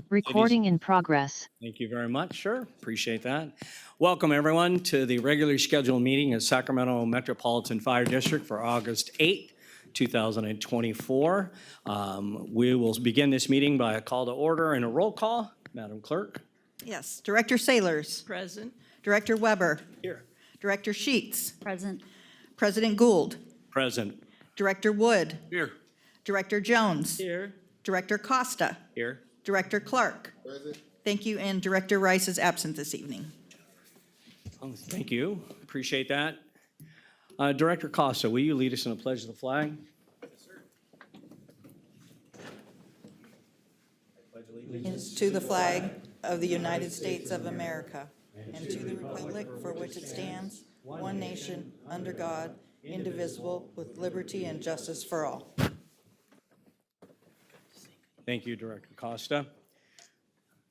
Recording in progress. Thank you very much. Sure, appreciate that. Welcome, everyone, to the regularly scheduled meeting of Sacramento Metropolitan Fire District for August 8th, 2024. We will begin this meeting by a call to order and a roll call. Madam Clerk. Yes. Director Sailors. Present. Director Weber. Here. Director Sheets. Present. President Gould. Present. Director Wood. Here. Director Jones. Here. Director Costa. Here. Director Clark. Present. Thank you, and Director Rice is absent this evening. Oh, thank you. Appreciate that. Director Costa, will you lead us in a pledge of the flag? Yes, sir. Allegiance to the flag of the United States of America and to the republic for which it stands, one nation, under God, indivisible, with liberty and justice for all. Thank you, Director Costa.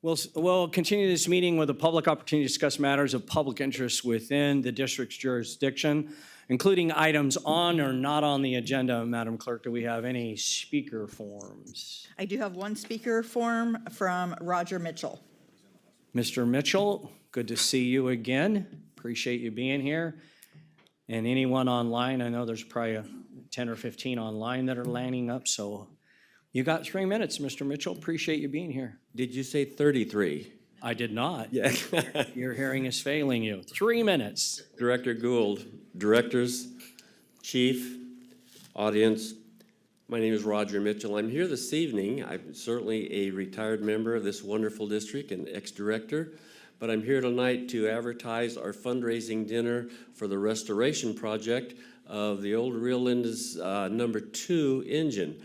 We'll continue this meeting with a public opportunity to discuss matters of public interest within the district's jurisdiction, including items on or not on the agenda. Madam Clerk, do we have any speaker forms? I do have one speaker form from Roger Mitchell. Mr. Mitchell, good to see you again. Appreciate you being here. And anyone online, I know there's probably 10 or 15 online that are lining up, so you got 3 minutes, Mr. Mitchell. Appreciate you being here. Did you say 33? I did not. Yeah. Your hearing is failing you. 3 minutes. Director Gould, directors, chief, audience, my name is Roger Mitchell. I'm here this evening. I'm certainly a retired member of this wonderful district and ex-director, but I'm here tonight to advertise our fundraising dinner for the restoration project of the old Rio Linda's #2 engine.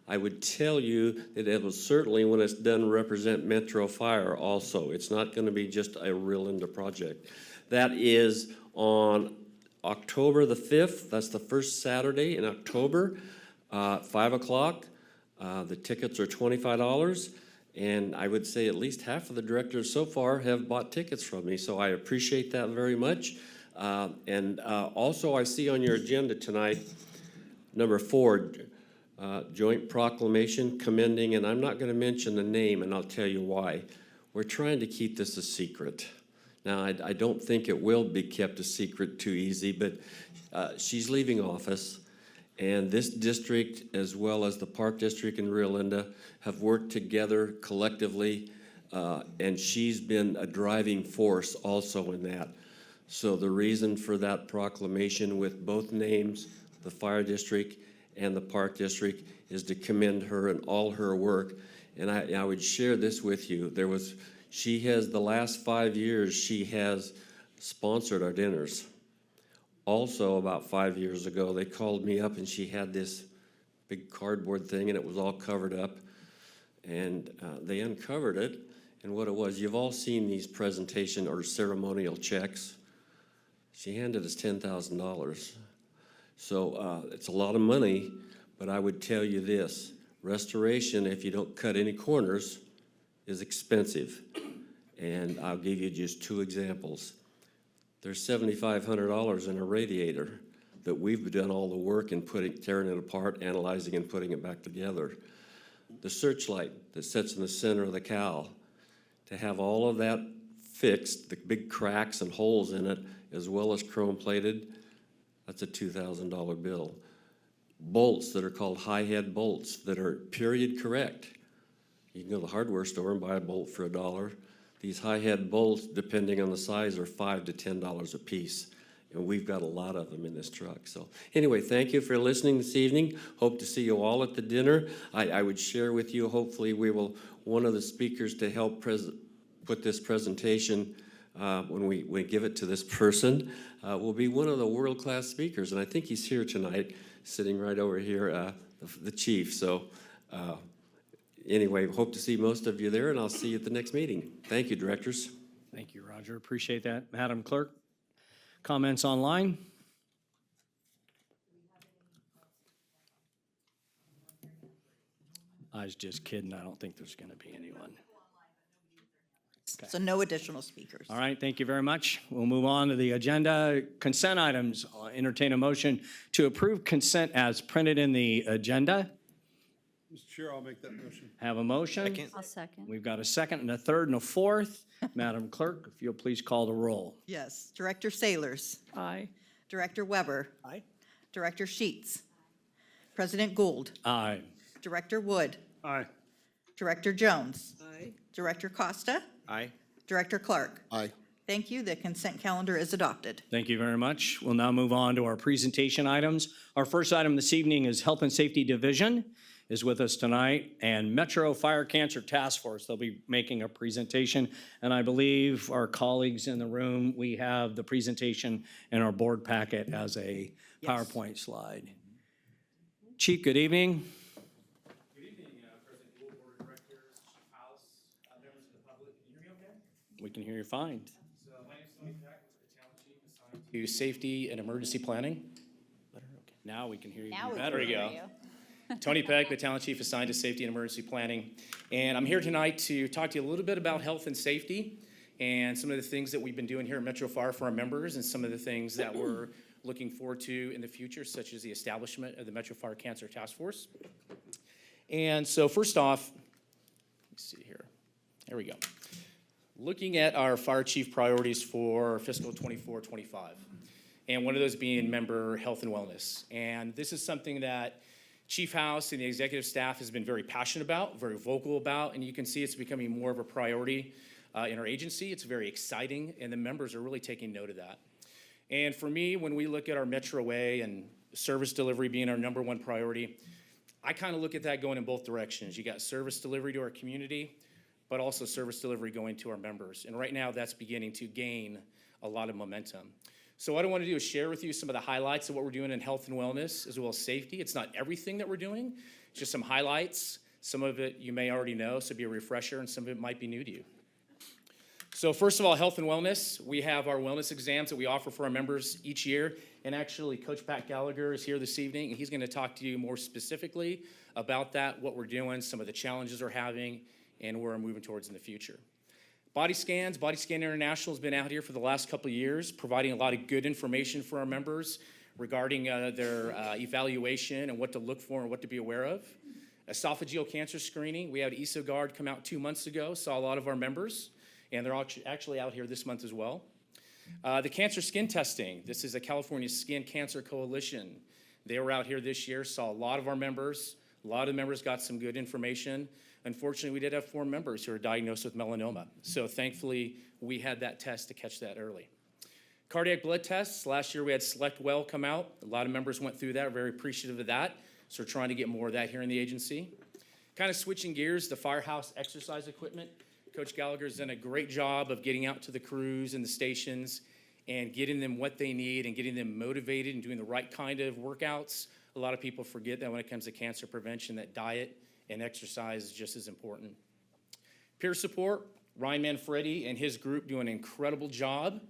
I would tell you that it will certainly, when it's done, represent Metro Fire also. It's not going to be just a Rio Linda project. That is on October the 5th. That's the first Saturday in October, 5 o'clock. The tickets are $25, and I would say at least half of the directors so far have bought tickets from me, so I appreciate that very much. Also, I see on your agenda tonight, number 4, joint proclamation commending, and I'm not going to mention the name, and I'll tell you why. We're trying to keep this a secret. Now, I don't think it will be kept a secret too easy, but she's leaving office, and this district, as well as the Park District in Rio Linda, have worked together collectively, and she's been a driving force also in that. So the reason for that proclamation with both names, the Fire District and the Park District, is to commend her and all her work. And I would share this with you. She has, the last 5 years, she has sponsored our dinners. Also, about 5 years ago, they called me up and she had this big cardboard thing and it was all covered up. And they uncovered it, and what it was, you've all seen these presentation or ceremonial checks. She handed us $10,000. So it's a lot of money, but I would tell you this, restoration, if you don't cut any corners, is expensive. And I'll give you just 2 examples. There's $7,500 in a radiator that we've done all the work in tearing it apart, analyzing and putting it back together. The searchlight that sits in the center of the cowl, to have all of that fixed, the big cracks and holes in it, as well as chrome plated, that's a $2,000 bill. Bolts that are called high head bolts that are period correct. You can go to the hardware store and buy a bolt for $1. These high head bolts, depending on the size, are $5 to $10 a piece. And we've got a lot of them in this truck. So anyway, thank you for listening this evening. Hope to see you all at the dinner. I would share with you, hopefully one of the speakers to help put this presentation when we give it to this person, will be one of the world-class speakers, and I think he's here tonight, sitting right over here, the chief. So anyway, hope to see most of you there, and I'll see you at the next meeting. Thank you, directors. Thank you, Roger. Appreciate that. Madam Clerk, comments online? I was just kidding. I don't think there's going to be anyone. Okay. So no additional speakers. All right, thank you very much. We'll move on to the agenda. Consent items. I'll entertain a motion to approve consent as printed in the agenda. Mr. Chair, I'll make that motion. Have a motion? I'll second. We've got a second and a third and a fourth. Madam Clerk, if you'll please call the roll. Yes. Director Sailors. Aye. Director Weber. Aye. Director Sheets. President Gould. Aye. Director Wood. Aye. Director Jones. Aye. Director Costa. Aye. Director Clark. Aye. Thank you. The consent calendar is adopted. Thank you very much. We'll now move on to our presentation items. Our first item this evening is Health and Safety Division is with us tonight, and Metro Fire Cancer Task Force. They'll be making a presentation, and I believe our colleagues in the room, we have the presentation in our board packet as a PowerPoint slide. Chief, good evening. Good evening, President Gould, Board of Directors, Chief House, members of the public. Can you hear me okay? We can hear you fine. So my name is Tony Peck, Battalion Chief assigned to Safety and Emergency Planning. Now we can hear you Now we better. can There hear we you. go. Tony Peck, Battalion Chief assigned to Safety and Emergency Planning. And I'm here tonight to talk to you a little bit about health and safety and some of the things that we've been doing here at Metro Fire for our members and some of the things that we're looking forward to in the future, such as the establishment of the Metro Fire Cancer Task Force. And so first off, let's see here. There we go. Looking at our fire chief priorities for fiscal 24-25, and one of those being member health and wellness. And this is something that Chief House and the executive staff has been very passionate about, very vocal about, and you can see it's becoming more of a priority in our agency. It's very exciting, and the members are really taking note of that. And for me, when we look at our Metro Way and service delivery being our number one priority, I kind of look at that going in both directions. You got service delivery to our community, but also service delivery going to our members. And right now, that's beginning to gain a lot of momentum. So what I want to do is share with you some of the highlights of what we're doing in health and wellness, as well as safety. It's not everything that we're doing, it's just some highlights. Some of it you may already know, so be a refresher, and some of it might be new to you. So first of all, health and wellness. We have our wellness exams that we offer for our members each year. And actually, Coach Pat Gallagher is here this evening, and he's going to talk to you more specifically about that, what we're doing, some of the challenges we're having, and where we're moving towards in the future. Body scans. Body Scan International has been out here for the last couple of years, providing a lot of good information for our members regarding their evaluation and what to look for and what to be aware of. Esophageal cancer screening. We had EsoGuard come out 2 months ago, saw a lot of our members, and they're actually out here this month as well. The cancer skin testing. This is a California Skin Cancer Coalition. They were out here this year, saw a lot of our members. A lot of the members got some good information. Unfortunately, we did have 4 members who were diagnosed with melanoma. So thankfully, we had that test to catch that early. Cardiac blood tests. Last year, we had Select Well come out. A lot of members went through that. We're very appreciative of that. So we're trying to get more of that here in the agency. Kind of switching gears, the firehouse exercise equipment. Coach Gallagher's done a great job of getting out to the crews and the stations and getting them what they need and getting them motivated and doing the right kind of workouts. A lot of people forget that when it comes to cancer prevention, that diet and exercise is just as important. Peer support, Ryan Manfredi and his group do an incredible job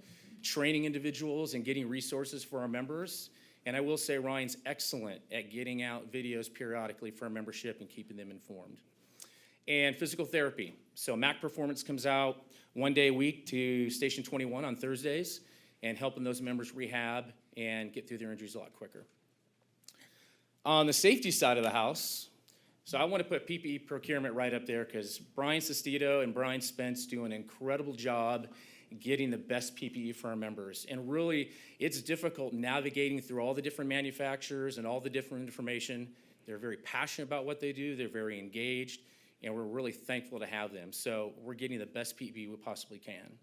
training individuals and getting resources for our members. And I will say Ryan's excellent at getting out videos periodically for our membership and keeping them informed. And physical therapy. So MAC Performance comes out 1 day a week to Station 21 on Thursdays and helping those members rehab and get through their injuries a lot quicker. On the safety side of the house, so I want to put PPE procurement right up there because Brian Sestito and Brian Spence do an incredible job getting the best PPE for our members. And really, it's difficult navigating through all the different manufacturers and all the different information. They're very passionate about what they do. They're very engaged, and we're really thankful to have them. So we're getting the best PPE we possibly can.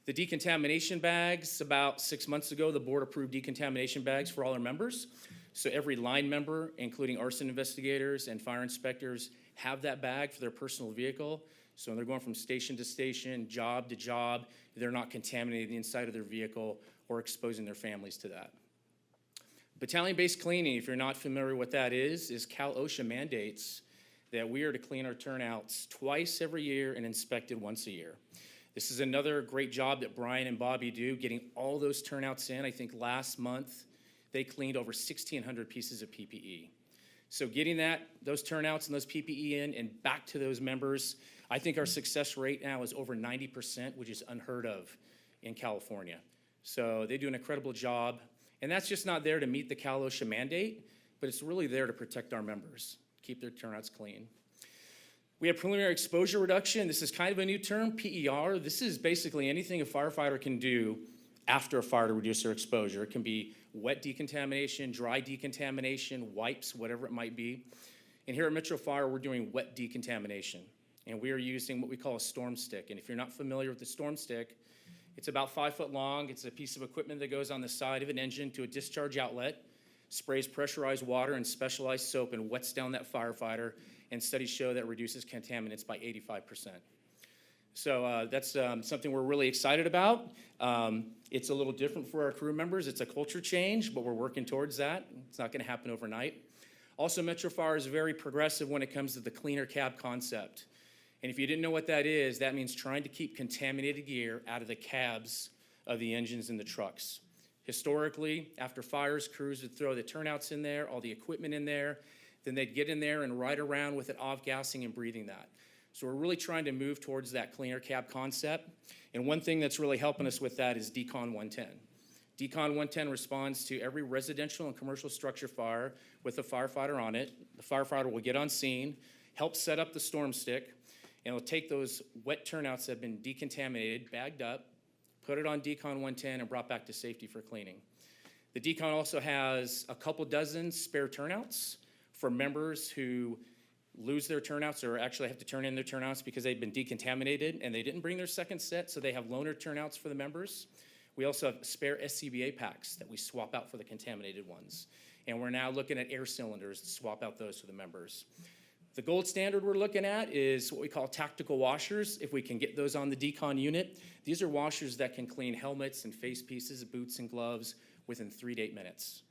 The decontamination bags, about 6 months ago, the board approved decontamination bags for all our members. So every line member, including arson investigators and fire inspectors, have that bag for their personal vehicle. So when they're going from station to station, job to job, they're not contaminating the inside of their vehicle or exposing their families to that. Battalion-based cleaning, if you're not familiar with what that is Cal OSHA mandates that we are to clean our turnouts twice every year and inspected once a year. This is another great job that Brian and Bobby do, getting all those turnouts in. I think last month they cleaned over 1,600 pieces of PPE. So getting those turnouts and those PPE in and back to those members, I think our success rate now is over 90%, which is unheard of in California. So they do an incredible job. And that's just not there to meet the Cal OSHA mandate, but it's really there to protect our members. keep their turnouts clean. We have preliminary exposure reduction. This is kind of a new term, PER. This is basically anything a firefighter can do after a fire to reduce their exposure. It can be wet decontamination, dry decontamination, wipes, whatever it might be. And here at Metro Fire, we're doing wet decontamination. And we are using what we call a storm stick. And if you're not familiar with the storm stick, it's about 5 foot long. It's a piece of equipment that goes on the side of an engine to a discharge outlet, sprays pressurized water and specialized soap and wets down that firefighter. And studies show that reduces contaminants by 85%. So that's something we're really excited about. It's a little different for our crew members. It's a culture change, but we're working towards that. It's not going to happen overnight. Also, Metro Fire is very progressive when it comes to the cleaner cab concept. And if you didn't know what that is, that means trying to keep contaminated gear out of the cabs of the engines in the trucks. Historically, after fires, crews would throw the turnouts in there, all the equipment in there, then they'd get in there and ride around with it off-gassing and breathing that. So we're really trying to move towards that cleaner cab concept. And one thing that's really helping us with that is Decon 110. Decon 110 responds to every residential and commercial structure fire with a firefighter on it. The firefighter will get on scene, help set up the storm stick, and it'll take those wet turnouts that have been decontaminated, bagged up, put it on Decon 110, and brought back to safety for cleaning. The Decon also has a couple dozen spare turnouts for members who lose their turnouts or actually have to turn in their turnouts because they've been decontaminated and they didn't bring their second set, so they have loaner turnouts for the members. We also have spare SCBA packs that we swap out for the contaminated ones. And we're now looking at air cylinders to swap out those for the members. The gold standard we're looking at is what we call tactical washers, if we can get those on the Decon unit. These are washers that can clean helmets and face pieces, boots and gloves within 3 to 8 minutes.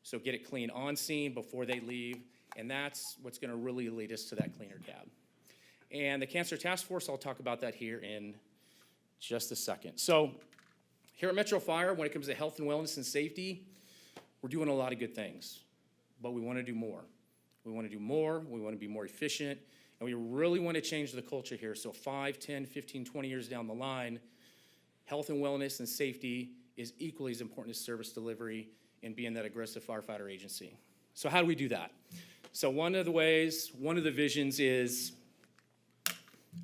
So get it clean on scene before they leave, and that's what's gonna really lead us to that cleaner cab. And the Cancer Task Force, I'll talk about that here in just a second. So here at Metro Fire, when it comes to health and wellness and safety, we're doing a lot of good things, but we wanna do more. We wanna do more, we wanna be more efficient, and we really wanna change the culture here. So 5, 10, 15, 20 years down the line, health and wellness and safety is equally as important as service delivery and being that aggressive firefighter agency. So how do we do that? So one of the visions is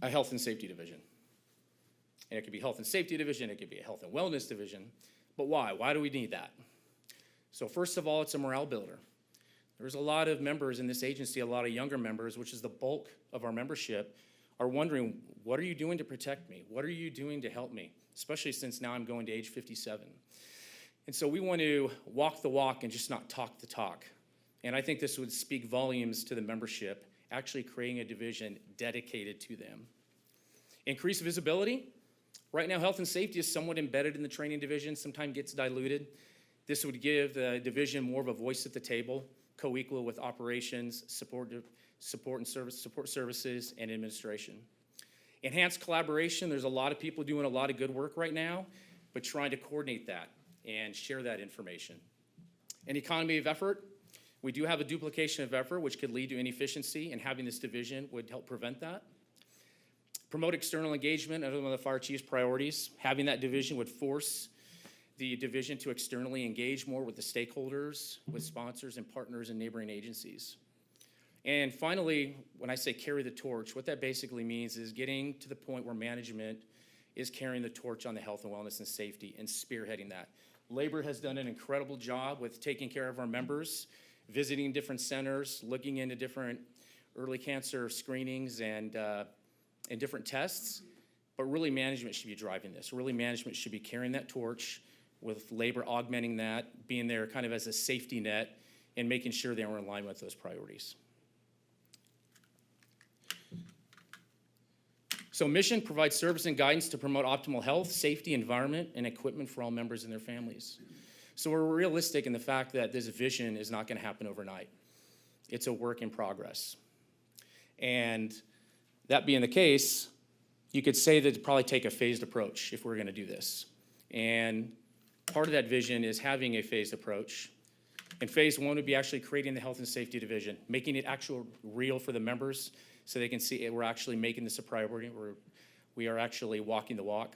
a health and safety division. And it could be health and safety division, it could be a health and wellness division. But why? Why do we need that? So first of all, it's a morale builder. There's a lot of members in this agency, a lot of younger members, which is the bulk of our membership, are wondering, what are you doing to protect me? What are you doing to help me? Especially since now I'm going to age 57. And so we want to walk the walk and just not talk the talk. And I think this would speak volumes to the membership, actually creating a division dedicated to them. Increased visibility. Right now, health and safety is somewhat embedded in the training division, sometimes gets diluted. This would give the division more of a voice at the table, co-equal with operations, support services, and administration. Enhanced collaboration. There's a lot of people doing a lot of good work right now, but trying to coordinate that and share that information. An economy of effort. We do have a duplication of effort, which could lead to inefficiency, and having this division would help prevent that. Promote external engagement, another one of the fire chief's priorities. Having that division would force the division to externally engage more with the stakeholders, with sponsors and partners and neighboring agencies. And finally, when I say carry the torch, what that basically means is getting to the point where management is carrying the torch on the health and wellness and safety and spearheading that. Labor has done an incredible job with taking care of our members, visiting different centers, looking into different early cancer screenings and different tests, but really management should be driving this. Really management should be carrying that torch with labor augmenting that, being there kind of as a safety net and making sure they are in line with those priorities. So mission, provide service and guidance to promote optimal health, safety, environment, and equipment for all members and their families. So we're realistic in the fact that this vision is not going to happen overnight. It's a work in progress. And that being the case, you could say that it'd probably take a phased approach if we're going to do this. And part of that vision is having a phased approach. And phase one would be actually creating the health and safety division, making it actual real for the members so they can see we're actually making this a priority. We are actually walking the walk.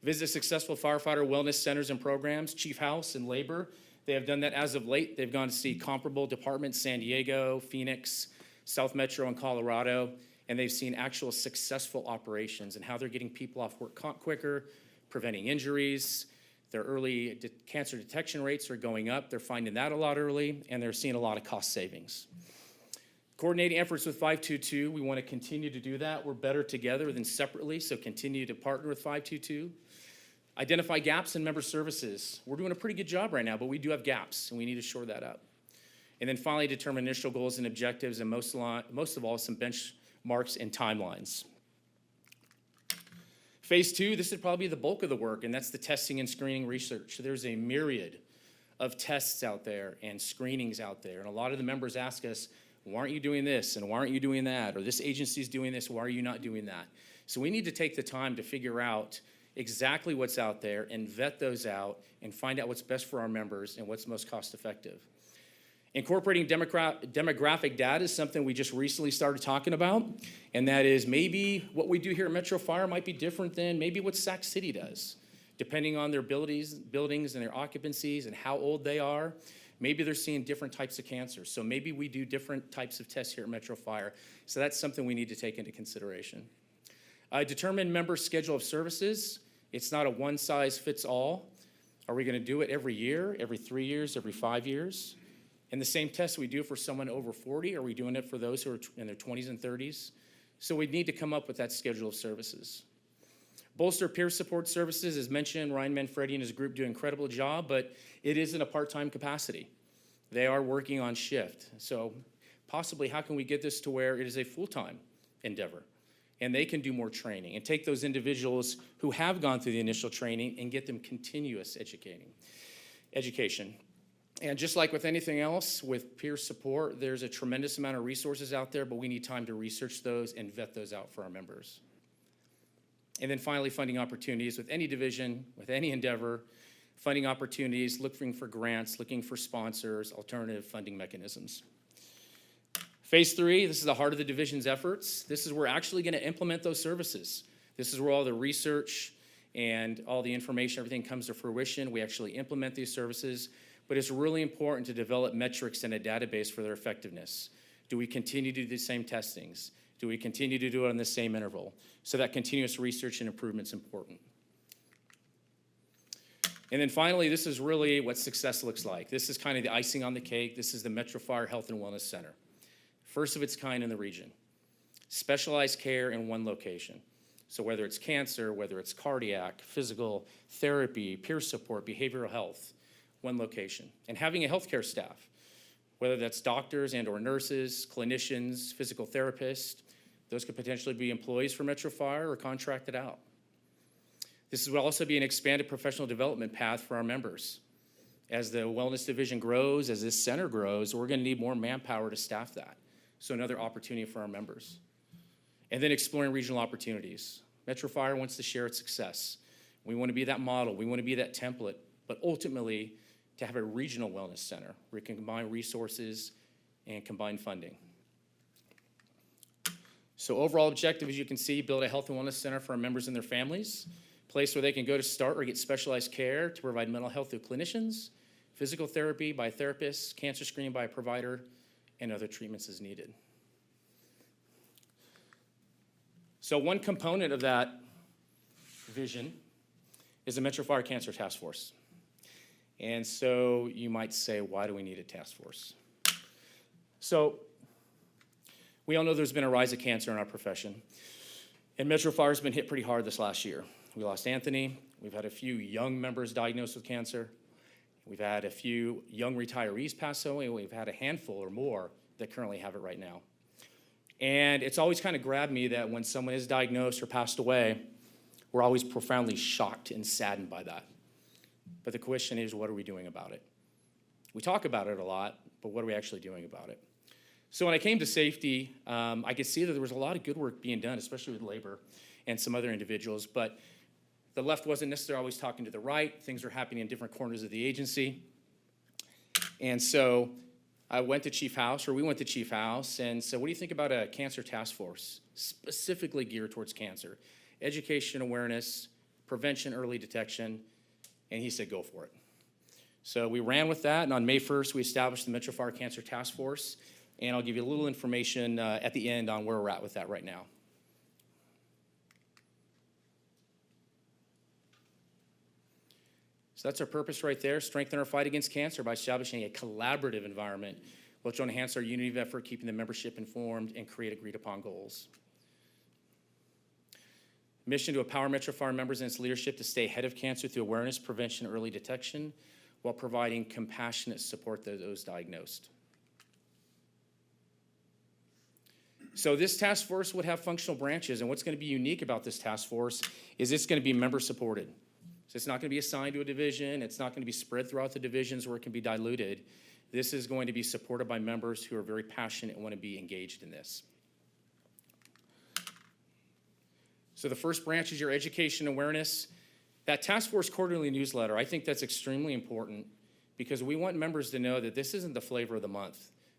Visit successful firefighter wellness centers and programs, Chief House and Labor. They have done that as of late. They've gone to see comparable departments, San Diego, Phoenix, South Metro in Colorado, and they've seen actual successful operations and how they're getting people off work quicker, preventing injuries. Their early cancer detection rates are going up. They're finding that a lot early, and they're seeing a lot of cost savings. Coordinating efforts with 522, we want to continue to do that. We're better together than separately, so continue to partner with 522. Identify gaps in member services. We're doing a pretty good job right now, but we do have gaps, and we need to shore that up. And then finally, determine initial goals and objectives, and most of all, some benchmarks and timelines. Phase 2, this would probably be the bulk of the work, and that's the testing and screening research. There's a myriad of tests out there and screenings out there, and a lot of the members ask us, why aren't you doing this, and why aren't you doing that, or this agency's doing this, why are you not doing that? So we need to take the time to figure out exactly what's out there and vet those out and find out what's best for our members and what's most cost effective. Incorporating demographic data is something we just recently started talking about, and that is maybe what we do here at Metro Fire might be different than maybe what Sac City does, depending on their buildings and their occupancies and how old they are. Maybe they're seeing different types of cancer, so maybe we do different types of tests here at Metro Fire. So that's something we need to take into consideration. Determine member schedule of services. It's not a one-size-fits-all. Are we going to do it every year, every 3 years, every 5 years? And the same test we do for someone over 40, are we doing it for those who are in their 20s and 30s? So we need to come up with that schedule of services. Bolster peer support services, as mentioned, Ryan Manfredi and his group do an incredible job, but it is in a part-time capacity. They are working on shift. So possibly how can we get this to where it is a full-time endeavor? And they can do more training and take those individuals who have gone through the initial training and get them continuous education. And just like with anything else, with peer support, there's a tremendous amount of resources out there, but we need time to research those and vet those out for our members. And then finally, funding opportunities with any division, with any endeavor, funding opportunities, looking for grants, looking for sponsors, alternative funding mechanisms. Phase 3, this is the heart of the division's efforts. This is where we're actually going to implement those services. This is where all the research and all the information, everything comes to fruition. We actually implement these services. But it's really important to develop metrics and a database for their effectiveness. Do we continue to do the same testings? Do we continue to do it on the same interval? So that continuous research and improvement is important. And then finally, this is really what success looks like. This is kind of the icing on the cake. This is the Metro Fire Health and Wellness Center. First of its kind in the region. Specialized care in one location. So whether it's cancer, whether it's cardiac, physical therapy, peer support, behavioral health, one location. And having a healthcare staff, whether that's doctors and or nurses, clinicians, physical therapists, those could potentially be employees for Metro Fire or contracted out. This will also be an expanded professional development path for our members. As the wellness division grows, as this center grows, we're going to need more manpower to staff that. So another opportunity for our members. And then exploring regional opportunities. Metro Fire wants to share its success. We want to be that model. We want to be that template. But ultimately, to have a regional wellness center where we can combine resources and combine funding. So overall objective, as you can see, build a health and wellness center for our members and their families, a place where they can go to start or get specialized care to provide mental health through clinicians, physical therapy by therapists, cancer screening by a provider, and other treatments as needed. So one component of that vision is the Metro Fire Cancer Task Force. And so you might say, why do we need a task force? So we all know there's been a rise of cancer in our profession. And Metro Fire has been hit pretty hard this last year. We lost Anthony. We've had a few young members diagnosed with cancer. We've had a few young retirees pass away. We've had a handful or more that currently have it right now. And it's always kind of grabbed me that when someone is diagnosed or passed away, we're always profoundly shocked and saddened by that. But the question is, what are we doing about it? We talk about it a lot, but what are we actually doing about it? So when I came to safety, I could see that there was a lot of good work being done, especially with labor and some other individuals, but the left wasn't necessarily always talking to the right. Things were happening in different corners of the agency. And so we went to Chief House, and said, what do you think about a cancer task force, specifically geared towards cancer? Education, awareness, prevention, early detection, and he said, go for it. So we ran with that, and on May 1st, we established the Metro Fire Cancer Task Force. And I'll give you a little information at the end on where we're at with that right now. So that's our purpose right there, strengthen our fight against cancer by establishing a collaborative environment which will enhance our unity of effort, keeping the membership informed, and create agreed upon goals. Mission to empower Metro Fire members and its leadership to stay ahead of cancer through awareness, prevention, and early detection while providing compassionate support to those diagnosed. So this task force would have functional branches, and what's going to be unique about this task force is it's going to be member supported. So it's not going to be assigned to a division. It's not going to be spread throughout the divisions where it can be diluted. This is going to be supported by members who are very passionate and want to be engaged in this. So the first branch is your education awareness. That task force quarterly newsletter, I think that's extremely important because we want members to know that this isn't the flavor of the month.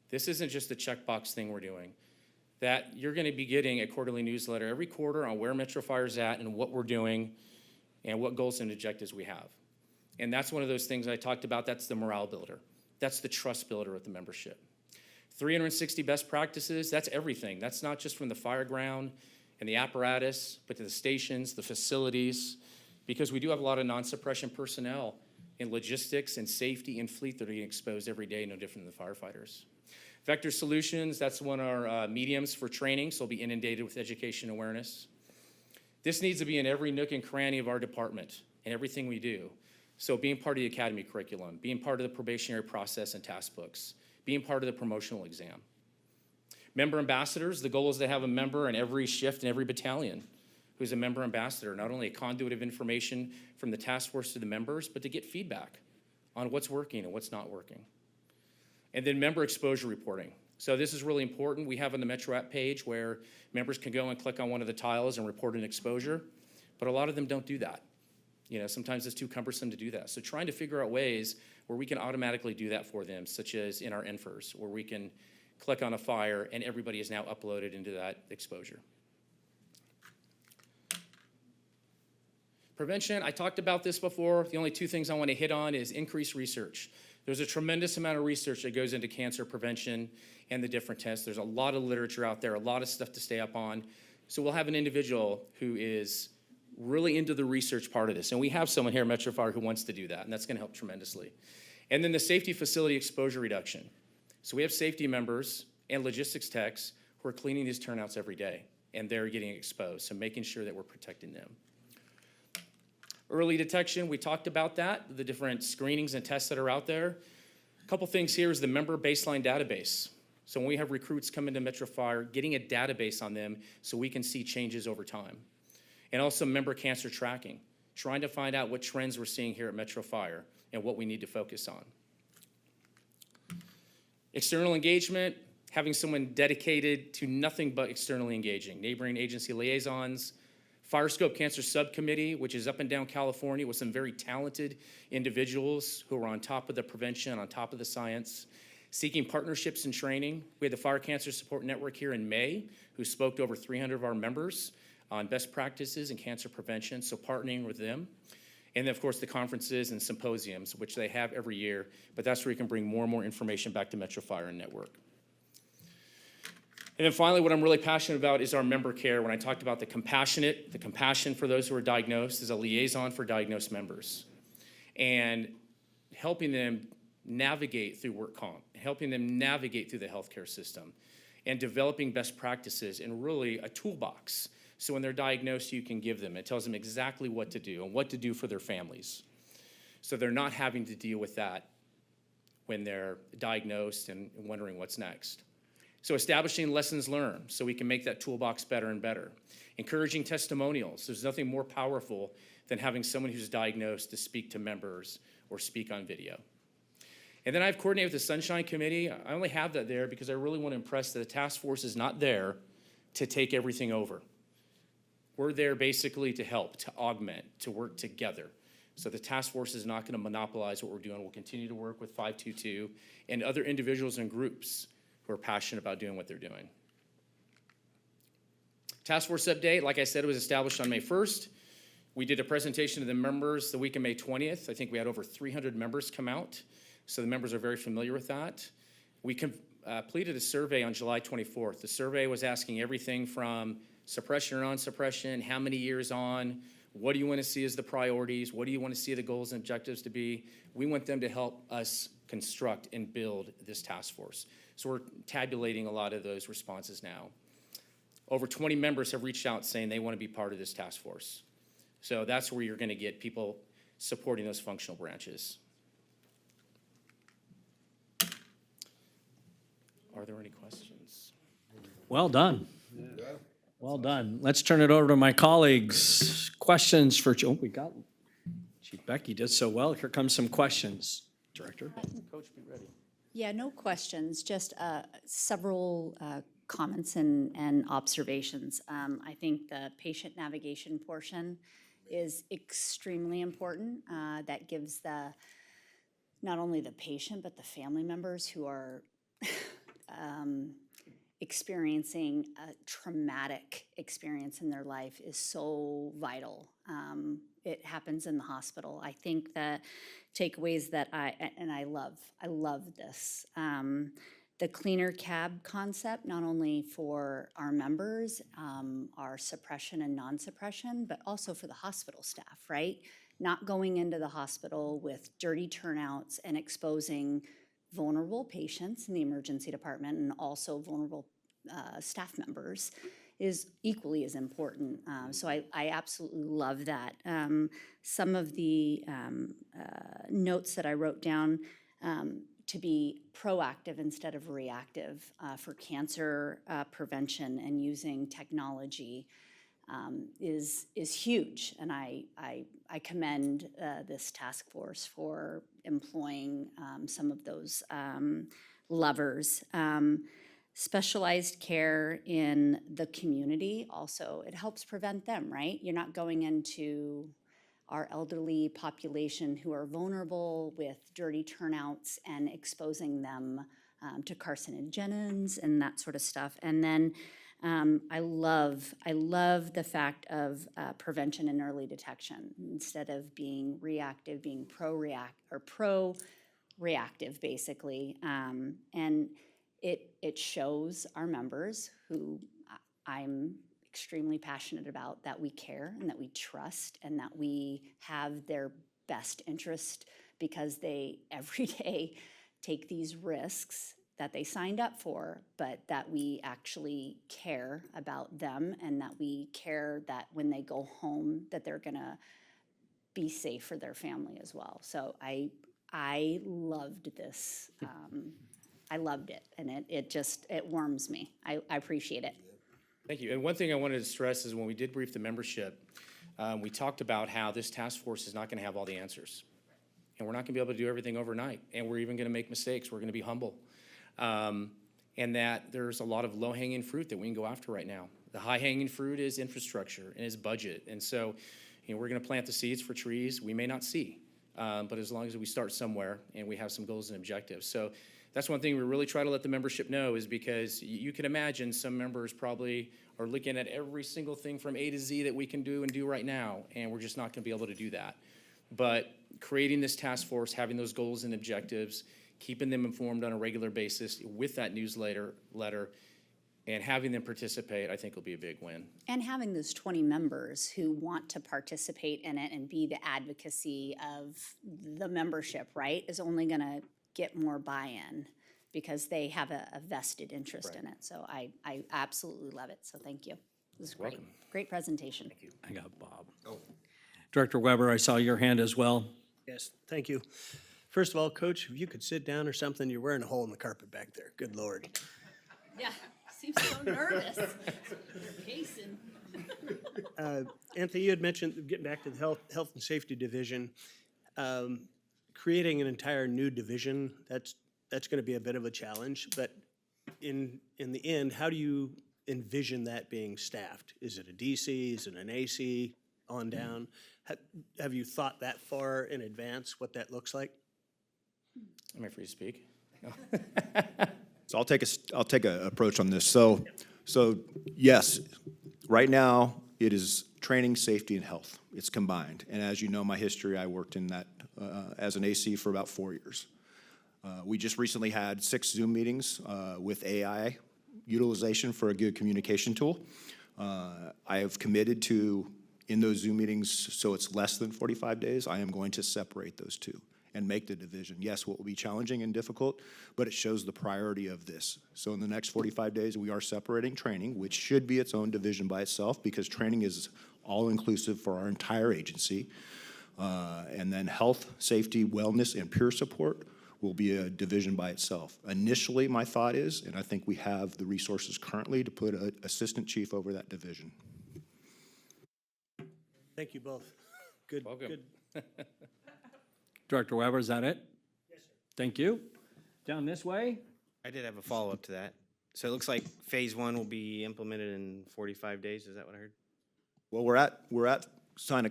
This isn't just a checkbox thing we're doing. That you're going to be getting a quarterly newsletter every quarter on where Metro Fire's at and what we're doing and what goals and objectives we have. And that's one of those things I talked about. That's the morale builder. That's the trust builder with the membership. 360 best practices, that's everything. That's not just from the fire ground and the apparatus, but to the stations, the facilities, because we do have a lot of non-suppression personnel in logistics and safety and fleet that are getting exposed every day, no different than the firefighters. Vector Solutions, that's one of our mediums for training, so we'll be inundated with education awareness. This needs to be in every nook and cranny of our department and everything we do. So being part of the academy curriculum, being part of the probationary process and task books, being part of the promotional exam. Member ambassadors, the goal is to have a member in every shift in every battalion who's a member ambassador, not only a conduit of information from the task force to the members, but to get feedback on what's working and what's not working. And then member exposure reporting. So this is really important. We have on the Metro app page where members can go and click on one of the tiles and report an exposure, but a lot of them don't do that. You know, sometimes it's too cumbersome to do that. So trying to figure out ways where we can automatically do that for them, such as in our NFIRS, where we can click on a fire and everybody is now uploaded into that exposure. Prevention, I talked about this before. The only two things I want to hit on is increased research. There's a tremendous amount of research that goes into cancer prevention and the different tests. There's a lot of literature out there, a lot of stuff to stay up on. So we'll have an individual who is really into the research part of this. And we have someone here at Metro Fire who wants to do that, and that's going to help tremendously. And then the safety facility exposure reduction. So we have safety members and logistics techs who are cleaning these turnouts every day, and they're getting exposed, so making sure that we're protecting them. Early detection, we talked about that, the different screenings and tests that are out there. A couple things here is the member baseline database. So when we have recruits come into Metro Fire, getting a database on them so we can see changes over time. And also member cancer tracking, trying to find out what trends we're seeing here at Metro Fire and what we need to focus on. External engagement, having someone dedicated to nothing but externally engaging, neighboring agency liaisons, Fire Scope Cancer Subcommittee, which is up and down California with some very talented individuals who are on top of the prevention, on top of the science, seeking partnerships and training. We had the Fire Cancer Support Network here in May, who spoke to over 300 of our members on best practices in cancer prevention, so partnering with them. And then, of course, the conferences and symposiums, which they have every year, but that's where you can bring more and more information back to Metro Fire and Network. And then finally, what I'm really passionate about is our member care. When I talked about the compassion for those who are diagnosed is a liaison for diagnosed members. And helping them navigate through work comp, helping them navigate through the healthcare system, and developing best practices and really a toolbox. So when they're diagnosed, you can give them. It tells them exactly what to do and what to do for their families. So they're not having to deal with that when they're diagnosed and wondering what's next. So establishing lessons learned so we can make that toolbox better and better. Encouraging testimonials. There's nothing more powerful than having someone who's diagnosed to speak to members or speak on video. And then I've coordinated with the Sunshine Committee. I only have that there because I really want to impress that the task force is not there to take everything over. We're there basically to help, to augment, to work together. So the task force is not going to monopolize what we're doing. We'll continue to work with 522 and other individuals and groups who are passionate about doing what they're doing. Task force update, like I said, it was established on May 1st. We did a presentation to the members the week of May 20th. I think we had over 300 members come out. So the members are very familiar with that. We completed a survey on July 24th. The survey was asking everything from suppression or non-suppression, how many years on, what do you want to see as the priorities, what do you want to see the goals and objectives to be. We want them to help us construct and build this task force. So we're tabulating a lot of those responses now. Over 20 members have reached out saying they want to be part of this task force. So that's where you're going to get people supporting those functional branches. Are there any questions? Well done. Well done. Let's turn it over to my colleagues. Questions for, oh, we got, Chief Becky did so well. Here comes some questions. Director? Coach, be ready. Yeah, no questions, just several comments and observations. I think the patient navigation portion is extremely important. That gives not only the patient, but the family members who are experiencing a traumatic experience in their life is so vital. It happens in the hospital. I think the takeaways that I love this. The cleaner cab concept, not only for our members, our suppression and non-suppression, but also for the hospital staff, right? Not going into the hospital with dirty turnouts and exposing vulnerable patients in the emergency department and also vulnerable staff members is equally as important. So I absolutely love that. Some of the notes that I wrote down to be proactive instead of reactive for cancer prevention and using technology is huge. And I commend this task force for employing some of those levers. Specialized care in the community also, it helps prevent them, right? You're not going into our elderly population who are vulnerable with dirty turnouts and exposing them to carcinogens and that sort of stuff. And then I love the fact of prevention and early detection instead of being reactive, being pro-reactive basically. And it shows our members, who I'm extremely passionate about, that we care and that we trust and that we have their best interest, because they every day take these risks that they signed up for, but that we actually care about them and that we care that when they go home that they're gonna be safe for their family as well. So I loved this. I loved it, and it warms me. I appreciate it. Thank you. And one thing I wanted to stress is when we did brief the membership, we talked about how this task force is not going to have all the answers. And we're not going to be able to do everything overnight. And we're even going to make mistakes. We're going to be humble. And that there's a lot of low-hanging fruit that we can go after right now. The high-hanging fruit is infrastructure and is budget. And so, we're going to plant the seeds for trees we may not see. But as long as we start somewhere and we have some goals and objectives. So that's one thing we really try to let the membership know, is because you can imagine some members probably are looking at every single thing from A to Z that we can do right now, and we're just not going to be able to do that. But creating this task force, having those goals and objectives, keeping them informed on a regular basis with that newsletter, and having them participate, I think will be a big win. And having those 20 members who want to participate in it and be the advocacy of the membership, right, is only going to get more buy-in because they have a vested interest in it. So I absolutely love it. So thank you. It was great. Welcome. Great presentation. Thank you. I got Bob. Director Weber, I saw your hand as well. Yes, thank you. First of all, Coach, if you could sit down or something, you're wearing a hole in the carpet back there. Good Lord. Yeah, seems so nervous. Pacing. Anthony, you had mentioned, getting back to the Health and Safety Division, creating an entire new division, that's going to be a bit of a challenge. But in the end, how do you envision that being staffed? Is it a DC? Is it an AC on down? Have you thought that far in advance what that looks like? Am I free to speak? So I'll take a approach on this. So yes, right now it is training, safety, and health. It's combined. And as you know, my history, I worked in that as an AC for about 4 years. We just recently had 6 Zoom meetings with AI utilization for a good communication tool. I have committed to, in those Zoom meetings, so it's less than 45 days, I am going to separate those two and make the division. Yes, what will be challenging and difficult, but it shows the priority of this. So in the next 45 days, we are separating training, which should be its own division by itself because training is all-inclusive for our entire agency. And then health, safety, wellness, and peer support will be a division by itself. Initially, my thought is, and I think we have the resources currently to put an assistant chief over that division. Thank you both. Good, Welcome. good. Director Weber, is that it? Yes, sir. Thank you. Down this way? I did have a follow-up to that. So it looks like phase 1 will be implemented in 45 days. Is that what I heard? Well, we're at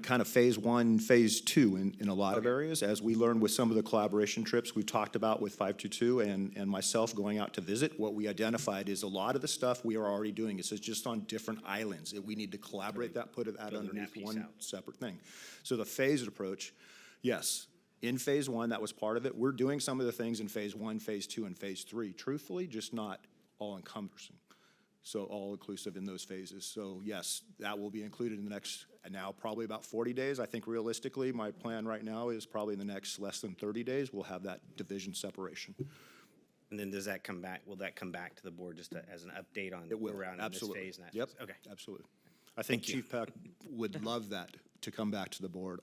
kind of phase 1, phase 2 in a lot of areas. As we learned with some of the collaboration trips we talked about with 522 and myself going out to visit, what we identified is a lot of the stuff we are already doing. It's just on different islands. We need to collaborate that, put that underneath one separate thing. So the phased approach, yes. In phase 1, that was part of it. We're doing some of the things in phase 1, phase 2, and phase 3, truthfully, just not all encompassing. So all inclusive in those phases. So yes, that will be included in the next, now probably about 40 days. I think realistically, my plan right now is probably in the next less than 30 days, we'll have that division separation. And then does that come back, will that come back to the board just as an update on It will, where we're at in this absolutely. phase? And that Yep, phase? Okay. absolutely. I think Chief Peck would love that, to come back to the board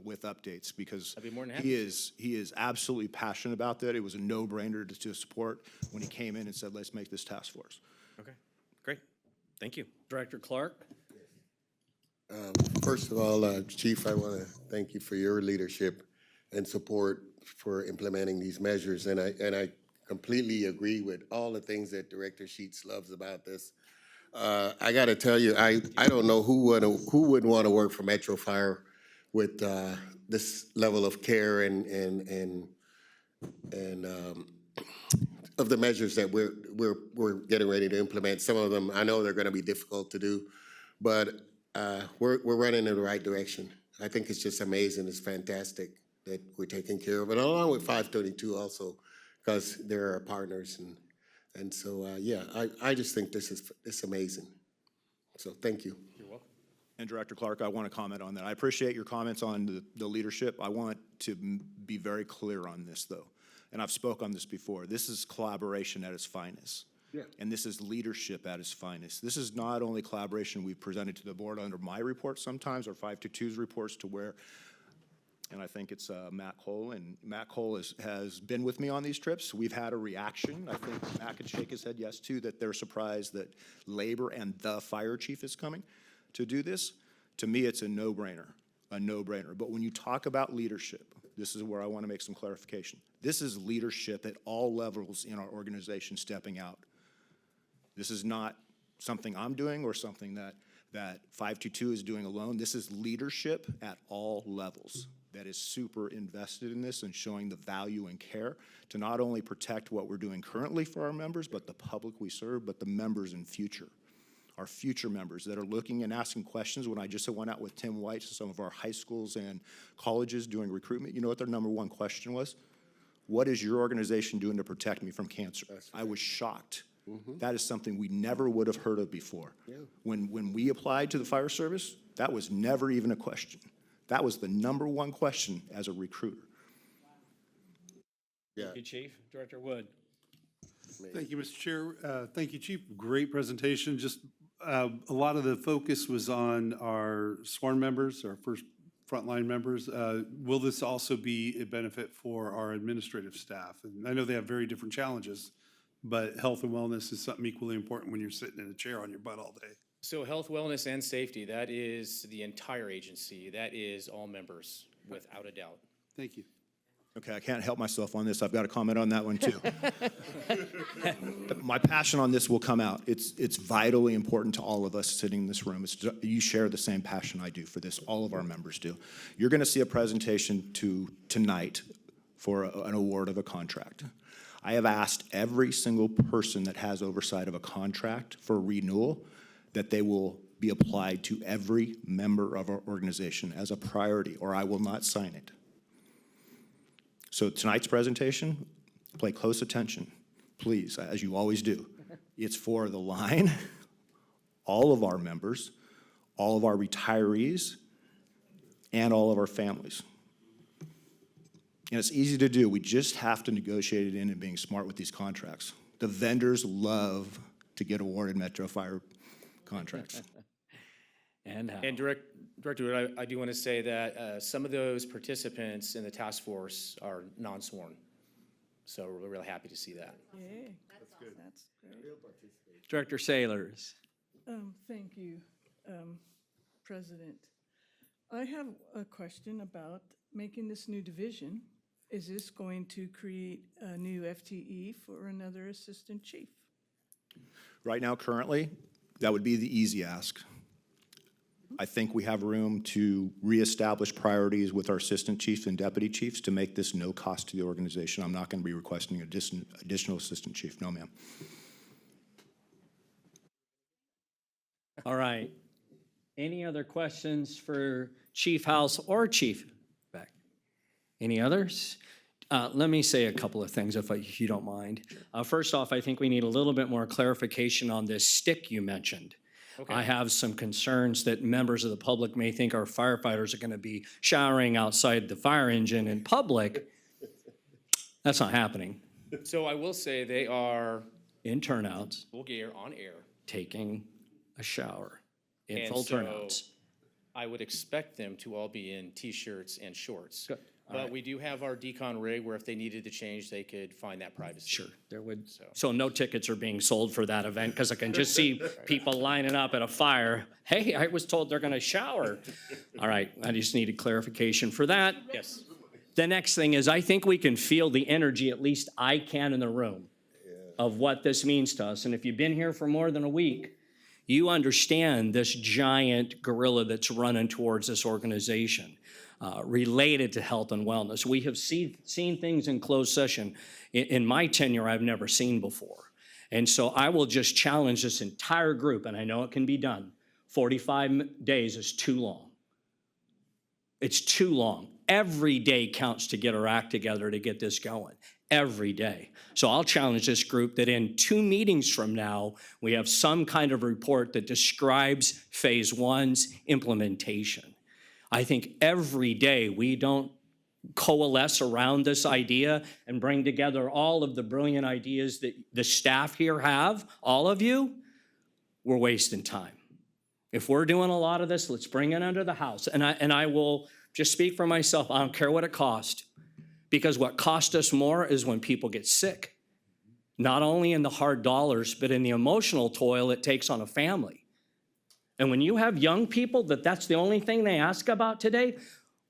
with updates, because I'd be more than happy he is absolutely passionate about that. It was a no-brainer to support when he came in and said, let's make this task force. Okay, great. Thank you. Director Clark? First of all, Chief, I want to thank you for your leadership and support for implementing these measures. And I completely agree with all the things that Director Sheets loves about this. I got to tell you, I don't know who would want to work for Metro Fire with this level of care and of the measures that we're getting ready to implement. Some of them, I know they're going to be difficult to do, but we're running in the right direction. I think it's just amazing. It's fantastic that we're taking care of it, along with 532 also, because they're our partners. And so, yeah, I just think it's amazing. So thank you. And Director Clark, I want to comment on that. I appreciate your comments on the leadership. I want to be very clear on this, though. And I've spoke on this before. This is collaboration at its finest. Yeah. And this is leadership at its finest. This is not only collaboration we've presented to the board under my report sometimes, or 522's reports, to where, and I think it's Matt Cole, and Matt Cole has been with me on these trips. We've had a reaction. I think Matt could shake his head yes, too, that they're surprised that labor and the fire chief is coming to do this. To me, it's a no-brainer, But when you talk about leadership, this is where I want to make some clarification. This is leadership at all levels in our organization stepping out. This is not something I'm doing or something that 522 is doing alone. This is leadership at all levels that is super invested in this and showing the value and care to not only protect what we're doing currently for our members, but the public we serve, but the members in future. Our future members that are looking and asking questions. When I just went out with Tim White to some of our high schools and colleges doing recruitment, you know what their number one question was? What is your organization doing to protect me from cancer? I was shocked. That is something we never would have heard of before. Yeah. When we applied to the fire service, that was never even a question. That was the number one question as a recruiter. Yeah. Thank you, Chief. Director Wood? Thank you, Mr. Chair. Thank you, Chief. Great presentation. Just a lot of the focus was on our sworn members, our first frontline members. Will this also be a benefit for our administrative staff? And I know they have very different challenges, but health and wellness is something equally important when you're sitting in a chair on your butt all day. So health, wellness, and safety, that is the entire agency. That is all members, without a doubt. Thank you. Okay, I can't help myself on this. I've got to comment on that one too. My passion on this will come out. It's vitally important to all of us sitting in this room. You share the same passion I do for this. All of our members do. You're going to see a presentation tonight for an award of a contract. I have asked every single person that has oversight of a contract for renewal that they will be applied to every member of our organization as a priority, or I will not sign it. So tonight's presentation, Pay close attention, please, as you always do. It's for the line, all of our members, all of our retirees, and all of our families. And it's easy to do. We just have to negotiate it in and being smart with these contracts. The vendors love to get awarded Metro Fire contracts. And how? And Director, I do want to say that some of those participants in the task force are non-sworn. So we're really happy to see that. Yay. That's great. Director Sailors. Thank you, President. I have a question about making this new division. Is this going to create a new FTE for another assistant chief? Right now, currently, that would be the easy ask. I think we have room to reestablish priorities with our assistant chiefs and deputy chiefs to make this no cost to the organization. I'm not going to be requesting additional assistant chief, no ma'am. All right. Any other questions for Chief House or Chief Beck? Any others? Let me say a couple of things if you don't mind. First off, I think we need a little bit more clarification on this stick you mentioned. Okay. I have some concerns that members of the public may think our firefighters are going to be showering outside the fire engine in public. That's not happening. So I will say they are In turnouts, full gear on air. taking a shower in And full so turnouts. I would expect them to all be in T-shirts and shorts. Good. All But right. we do have our decon rig where if they needed to change, they could find that privacy. Sure, there would. So- So no tickets are being sold for that event because I can just see people lining up at a fire. Hey, I was told they're going to shower. All right, I just needed clarification for that. Yes. The next thing is I think we can feel the energy, at least I can in the room, of what this means to us. And if you've been here for more than a week, you understand this giant gorilla that's running towards this organization. Related to health and wellness. We have seen things in closed session in my tenure I've never seen before. And so I will just challenge this entire group, and I know it can be done. 45 days is too long. It's too long. Every day counts to get our act together to get this going. Every day. So I'll challenge this group that in 2 meetings from now, we have some kind of report that describes phase 1's implementation. I think every day we don't coalesce around this idea and bring together all of the brilliant ideas that the staff here have, all of you, we're wasting time. If we're doing a lot of this, let's bring it under the house. And I will just speak for myself. I don't care what it costs, because what costs us more is when people get sick, not only in the hard dollars, but in the emotional toil it takes on a family. And when you have young people that's the only thing they ask about today,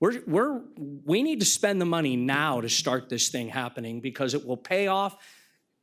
we need to spend the money now to start this thing happening because it will pay off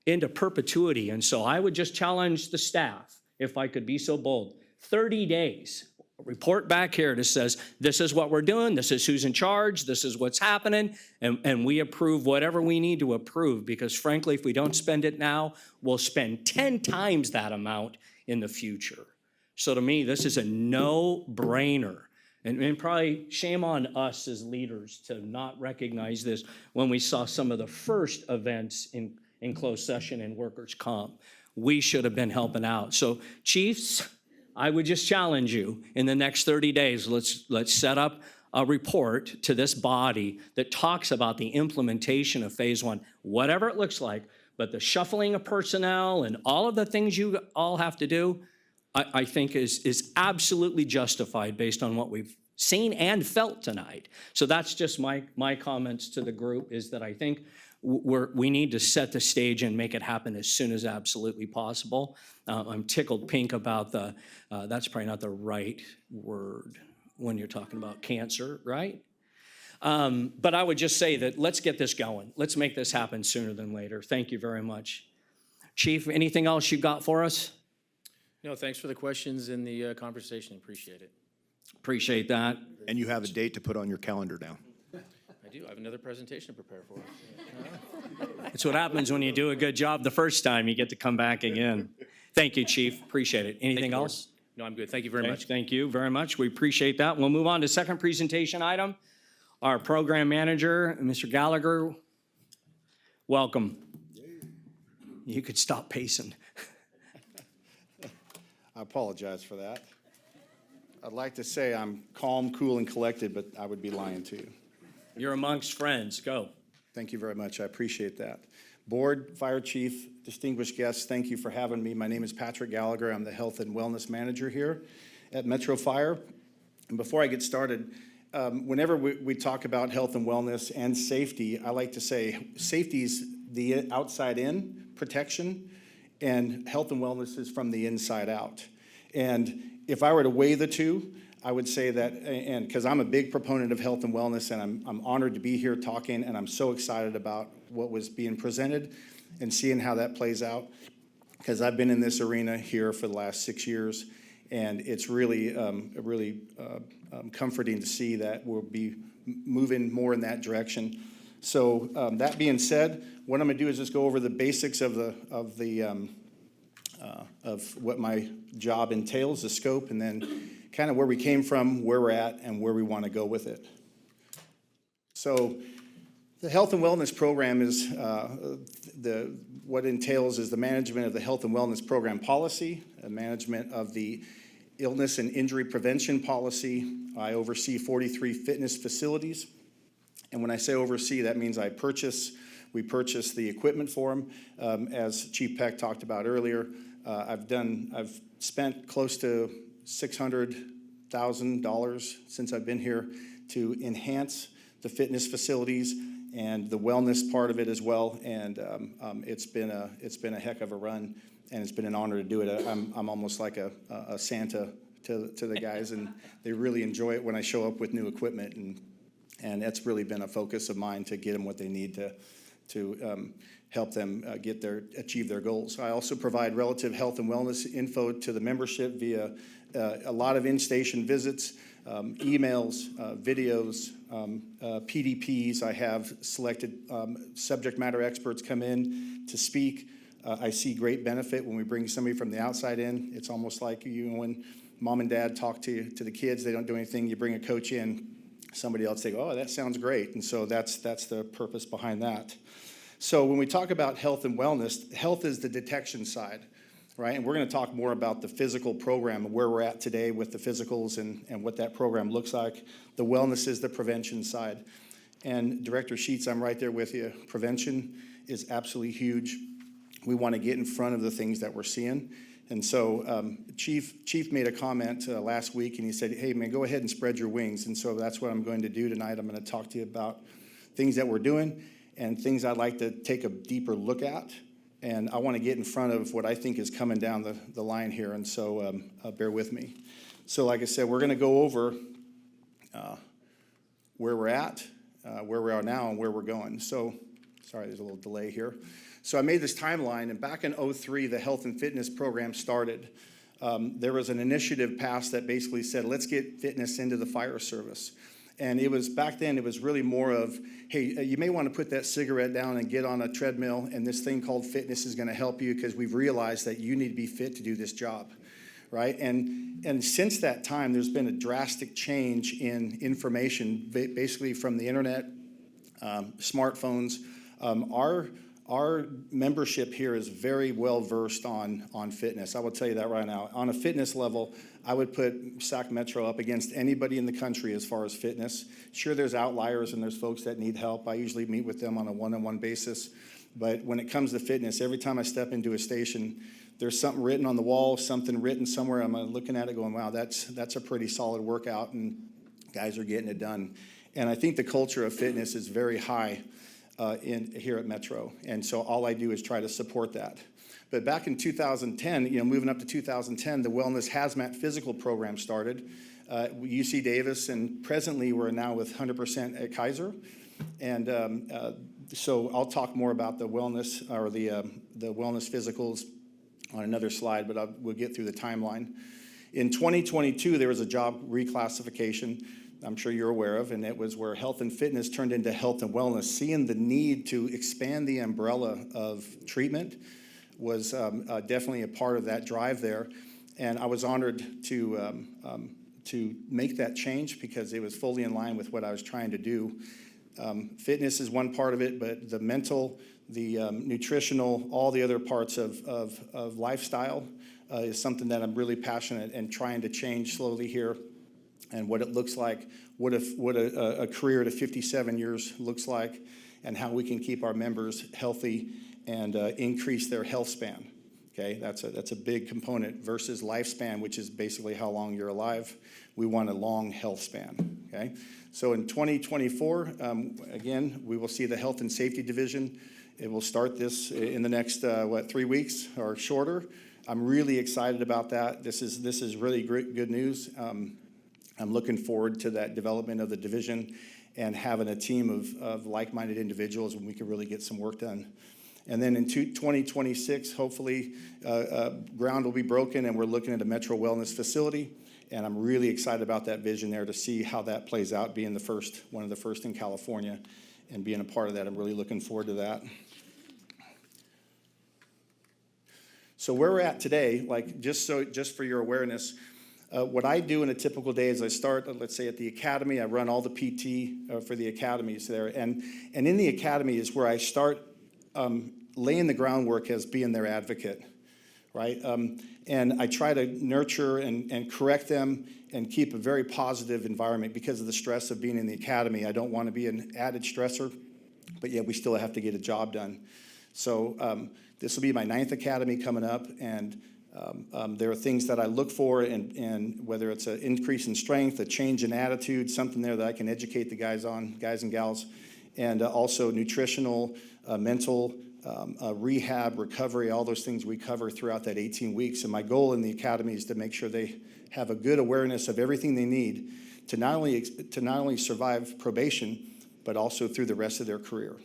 into perpetuity. And so I would just challenge the staff, if I could be so bold, 30 days, report back here that says, this is what we're doing, this is who's in charge, this is what's happening, and we approve whatever we need to approve, because frankly, if we don't spend it now, we'll spend 10 times that amount in the future. So to me, this is a no-brainer. And probably shame on us as leaders to not recognize this when we saw some of the first events in closed session in workers' comp. We should have been helping out. So chiefs, I would just challenge you in the next 30 days, let's set up a report to this body that talks about the implementation of phase 1, whatever it looks like, but the shuffling of personnel and all of the things you all have to do, I think is absolutely justified based on what we've seen and felt tonight. So that's just my comments to the group, is that I think we need to set the stage and make it happen as soon as absolutely possible. I'm tickled pink about that's probably not the right word when you're talking about cancer, right? But I would just say that let's get this going. Let's make this happen sooner than later. Thank you very much. Chief, anything else you got for us? No, thanks for the questions and the conversation. Appreciate it. Appreciate that. And you have a date to put on your calendar now. I do. I have another presentation to prepare for. That's what happens when you do a good job the first time. You get to come back again. Thank you, Chief. Appreciate it. Anything Board. else? No, I'm good. Thank you very Okay, much. Thank you very much. We appreciate that. We'll move on to second presentation item. Our program manager, Mr. Gallagher, Welcome. You could stop pacing. I apologize for that. I'd like to say I'm calm, cool, and collected, but I would be lying to you. You're amongst friends. Go. Thank you very much. I appreciate that. Board, Fire Chief, distinguished guests, thank you for having me. My name is Patrick Gallagher. I'm the Health and Wellness Manager here at Metro Fire. And before I get started, whenever we talk about health and wellness and safety, I like to say safety is the outside in protection, and health and wellness is from the inside out. And if I were to weigh the two, I would say that, and because I'm a big proponent of health and wellness, and I'm honored to be here talking, and I'm so excited about what was being presented and seeing how that plays out, because I've been in this arena here for the last 6 years, and it's really, comforting to see that we'll be moving more in that direction. So that being said, what I'm going to do is just go over the basics of what my job entails, the scope, and then kind of where we came from, where we're at, and where we want to go with it. So the health and wellness program is what entails is the management of the health and wellness program policy, management of the illness and injury prevention policy. I oversee 43 fitness facilities. And when I say oversee, that means we purchase the equipment for them. As Chief Peck talked about earlier, I've spent close to $600,000 since I've been here to enhance the fitness facilities and the wellness part of it as well. And it's been a heck of a run, and it's been an honor to do it. I'm almost like a Santa to the guys, and they really enjoy it when I show up with new equipment, and that's really been a focus of mine to get them what they need to help them achieve their goals. I also provide relative health and wellness info to the membership via a lot of in-station visits, emails, videos, PDPs. I have selected subject matter experts come in to speak. I see great benefit when we bring somebody from the outside in. It's almost like when mom and dad talk to the kids, they don't do anything, you bring a coach in, somebody else, they go, oh, that sounds great. And so that's the purpose behind that. So when we talk about health and wellness, health is the detection side, right? And we're going to talk more about the physical program and where we're at today with the physicals and what that program looks like. The wellness is the prevention side. And Director Sheets, I'm right there with you. Prevention is absolutely huge. We want to get in front of the things that we're seeing. And so Chief made a comment last week, and he said, hey, man, go ahead and spread your wings. And so that's what I'm going to do tonight. I'm going to talk to you about things that we're doing and things I'd like to take a deeper look at. And I want to get in front of what I think is coming down the line here. And so bear with me. So like I said, we're going to go over where we're at, where we are now, and where we're going. So, sorry, there's a little delay here. So I made this timeline, and back in 2003, the health and fitness program started. There was an initiative passed that basically said, let's get fitness into the fire service. And it was, back then, it was really more of, hey, you may want to put that cigarette down and get on a treadmill, and this thing called fitness is going to help you because we've realized that you need to be fit to do this job, right? And since that time, there's been a drastic change in information, basically from the internet, smartphones. Our membership here is very well versed on fitness. I will tell you that right now. On a fitness level, I would put Sac Metro up against anybody in the country as far as fitness. Sure, there's outliers and there's folks that need help. I usually meet with them on a one-on-one basis. But when it comes to fitness, every time I step into a station, there's something written on the wall, something written somewhere. I'm looking at it going, wow, that's a pretty solid workout, and guys are getting it done. And I think the culture of fitness is very high here at Metro. And so all I do is try to support that. But back in 2010, moving up to 2010, the Wellness Hazmat Physical Program started. UC Davis, and presently we're now with 100% at Kaiser. And so I'll talk more about the wellness, or the wellness physicals on another slide, but we'll get through the timeline. In 2022, there was a job reclassification I'm sure you're aware of, and it was where health and fitness turned into health and wellness. Seeing the need to expand the umbrella of treatment was definitely a part of that drive there. And I was honored to make that change because it was fully in line with what I was trying to do. Fitness is one part of it, but the mental, the nutritional, all the other parts of lifestyle is something that I'm really passionate and trying to change slowly here, and what it looks like, what a career to 57 years looks like, and how we can keep our members healthy and increase their health span. Okay, that's a big component versus lifespan, which is basically how long you're alive. We want a long health span. Okay, so in 2024, again, we will see the Health and Safety Division. It will start this in the next 3 weeks or shorter. I'm really excited about that. This is really great, good news. I'm looking forward to that development of the division and having a team of like-minded individuals when we can really get some work done. And then in 2026, hopefully, ground will be broken and we're looking at a Metro Wellness facility. And I'm really excited about that vision there to see how that plays out, being the first, one of the first in California, and being a part of that. I'm really looking forward to that. So where we're at today, like just for your awareness, what I do in a typical day is I start, let's say at the academy, I run all the PT for the academies there. And in the academy is where I start laying the groundwork as being their advocate, right? And I try to nurture and correct them and keep a very positive environment because of the stress of being in the academy. I don't want to be an added stressor, but yet we still have to get a job done. So this will be my 9th academy coming up, and there are things that I look for, and whether it's an increase in strength, a change in attitude, something there that I can educate the guys and gals, and also nutritional, mental, rehab, recovery, all those things we cover throughout that 18 weeks. And my goal in the academy is to make sure they have a good awareness of everything they need to not only survive probation, but also through the rest of their career.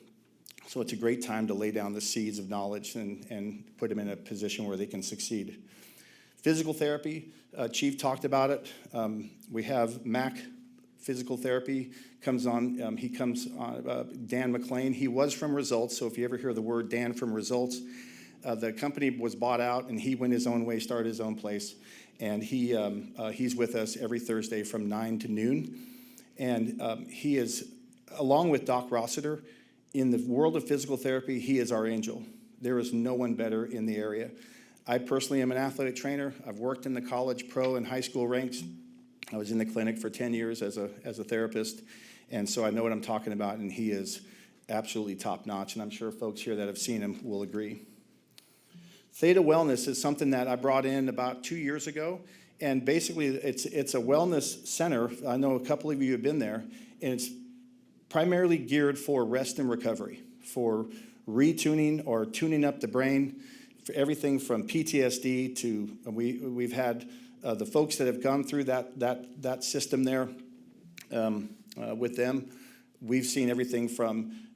So it's a great time to lay down the seeds of knowledge and put them in a position where they can succeed. Physical therapy, Chief talked about it. We have MAC Physical Therapy comes on. Dan McLean. He was from Results, so if you ever hear the word Dan from Results, the company was bought out, and he went his own way, started his own place, and he's with us every Thursday from 9 to noon, and he is, along with Doc Rossiter, in the world of physical therapy, he is our angel. There is no one better in the area. I personally am an athletic trainer. I've worked in the college, pro, and high school ranks. I was in the clinic for 10 years as a therapist, and so I know what I'm talking about, and he is absolutely top-notch, and I'm sure folks here that have seen him will agree. Theta Wellness is something that I brought in about 2 years ago, and basically it's a wellness center. I know a couple of you have been there, and it's primarily geared for rest and recovery, for retuning or tuning up the brain, for everything from PTSD to, we've had the folks that have gone through that system there with them. We've seen everything from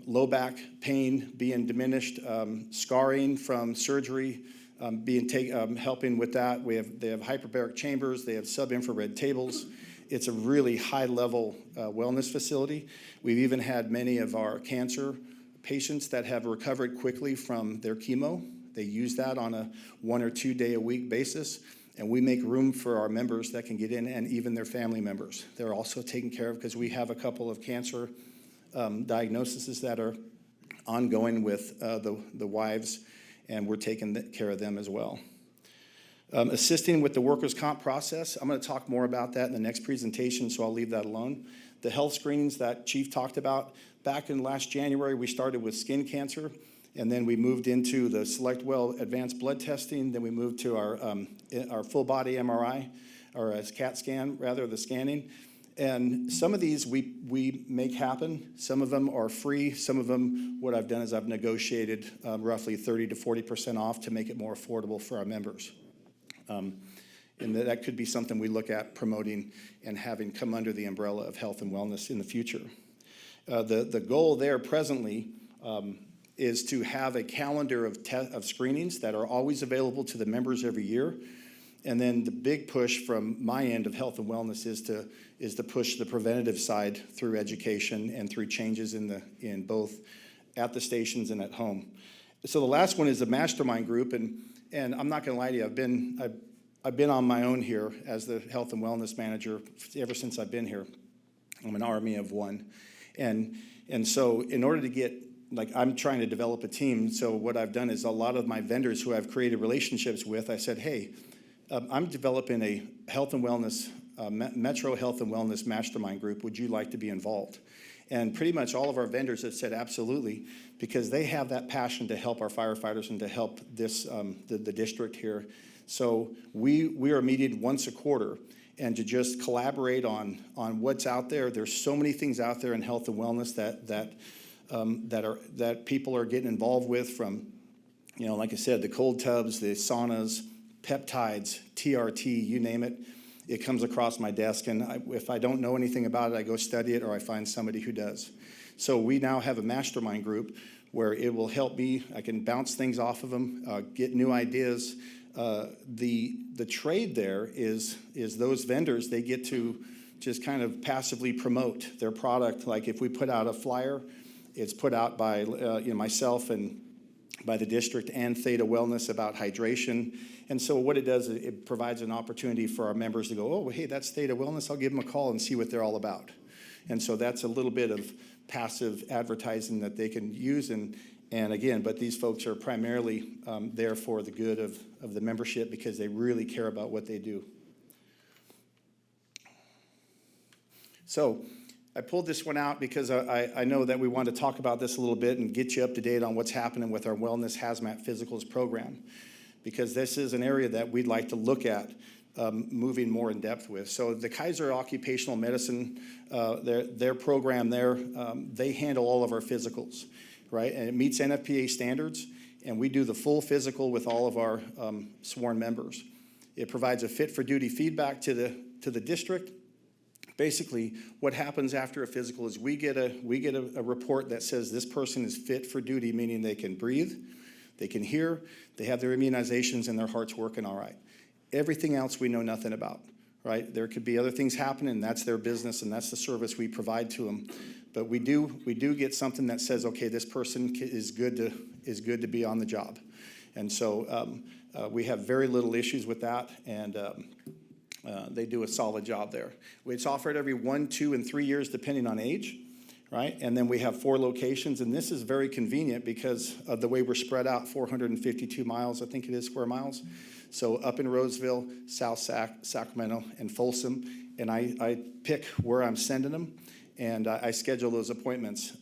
low back pain being diminished, scarring from surgery helping with that. They have hyperbaric chambers, they have sub-infrared tables. It's a really high-level wellness facility. We've even had many of our cancer patients that have recovered quickly from their chemo. They use that on a 1 or 2 day a week basis, and we make room for our members that can get in, and even their family members. They're also taken care of because we have a couple of cancer diagnoses that are ongoing with the wives, and we're taking care of them as well. Assisting with the workers' comp process. I'm going to talk more about that in the next presentation, so I'll leave that alone. The health screenings that Chief talked about, back in last January, we started with skin cancer, and then we moved into the Select Well advanced blood testing. Then we moved to our full body MRI, or as CAT scan, rather, the scanning. And some of these we make happen. Some of them are free. Some of them, what I've done is I've negotiated roughly 30 to 40% off to make it more affordable for our members. And that could be something we look at promoting and having come under the umbrella of health and wellness in the future. The goal there presently is to have a calendar of screenings that are always available to the members every year. And then the big push from my end of health and wellness is to push the preventative side through education and through changes in both at the stations and at home. So the last one is the mastermind group, and I'm not going to lie to you, I've been on my own here as the health and wellness manager ever since I've been here. I'm an army of one. And so in order to get, like, I'm trying to develop a team, so what I've done is a lot of my vendors who I've created relationships with, I said, hey, I'm developing a health and wellness, Metro Health and Wellness Mastermind group. Would you like to be involved? And pretty much all of our vendors have said absolutely, because they have that passion to help our firefighters and to help this, the district here. So we are meeting once a quarter, and to just collaborate on what's out there. There's so many things out there in health and wellness that people are getting involved with, from, you know, like I said, the cold tubs, the saunas, peptides, TRT, you name it. It comes across my desk, and if I don't know anything about it, I go study it, or I find somebody who does. So we now have a mastermind group where it will help me. I can bounce things off of them, get new ideas. The trade there is those vendors, they get to just kind of passively promote their product. Like if we put out a flyer, it's put out by myself and by the district and Theta Wellness about hydration. And so what it does is it provides an opportunity for our members to go, oh, hey, that's Theta Wellness. I'll give them a call and see what they're all about. And so that's a little bit of passive advertising that they can use. And again, but these folks are primarily there for the good of the membership, because they really care about what they do. So I pulled this one out because I know that we want to talk about this a little bit and get you up to date on what's happening with our Wellness Hazmat Physicals program, because this is an area that we'd like to look at moving more in depth with. So the Kaiser Occupational Medicine, their program there, they handle all of our physicals, right? And it meets NFPA standards, and we do the full physical with all of our sworn members. It provides a fit for duty feedback to the district. Basically, what happens after a physical is we get a report that says this person is fit for duty, meaning they can breathe, they can hear, they have their immunizations, and their heart's working all right. Everything else we know nothing about, right? There could be other things happening, and that's their business, and that's the service we provide to them. But we do get something that says, okay, this person is good to be on the job. And so we have very little issues with that, and they do a solid job there. It's offered every 1, 2, and 3 years, depending on age, right? And then we have 4 locations, and this is very convenient because of the way we're spread out, 452 miles, I think it is, square miles. So up in Roseville, South Sacramento, and Folsom, and I pick where I'm sending them, and I schedule those appointments.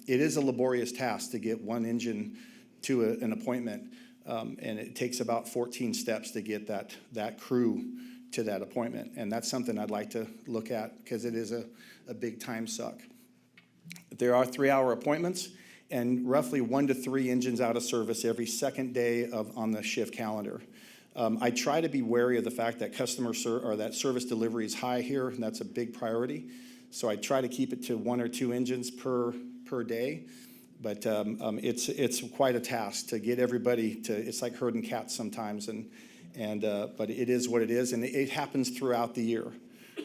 It is a laborious task to get one engine to an appointment, and it takes about 14 steps to get that crew to that appointment, and that's something I'd like to look at because it is a big time suck. There are 3-hour appointments and roughly 1 to 3 engines out of service every second day on the shift calendar. I try to be wary of the fact that that service delivery is high here, and that's a big priority. So I try to keep it to 1 or 2 engines per day, but it's quite a task to get everybody to. It's like herding cats sometimes, but it is what it is, and it happens throughout the year,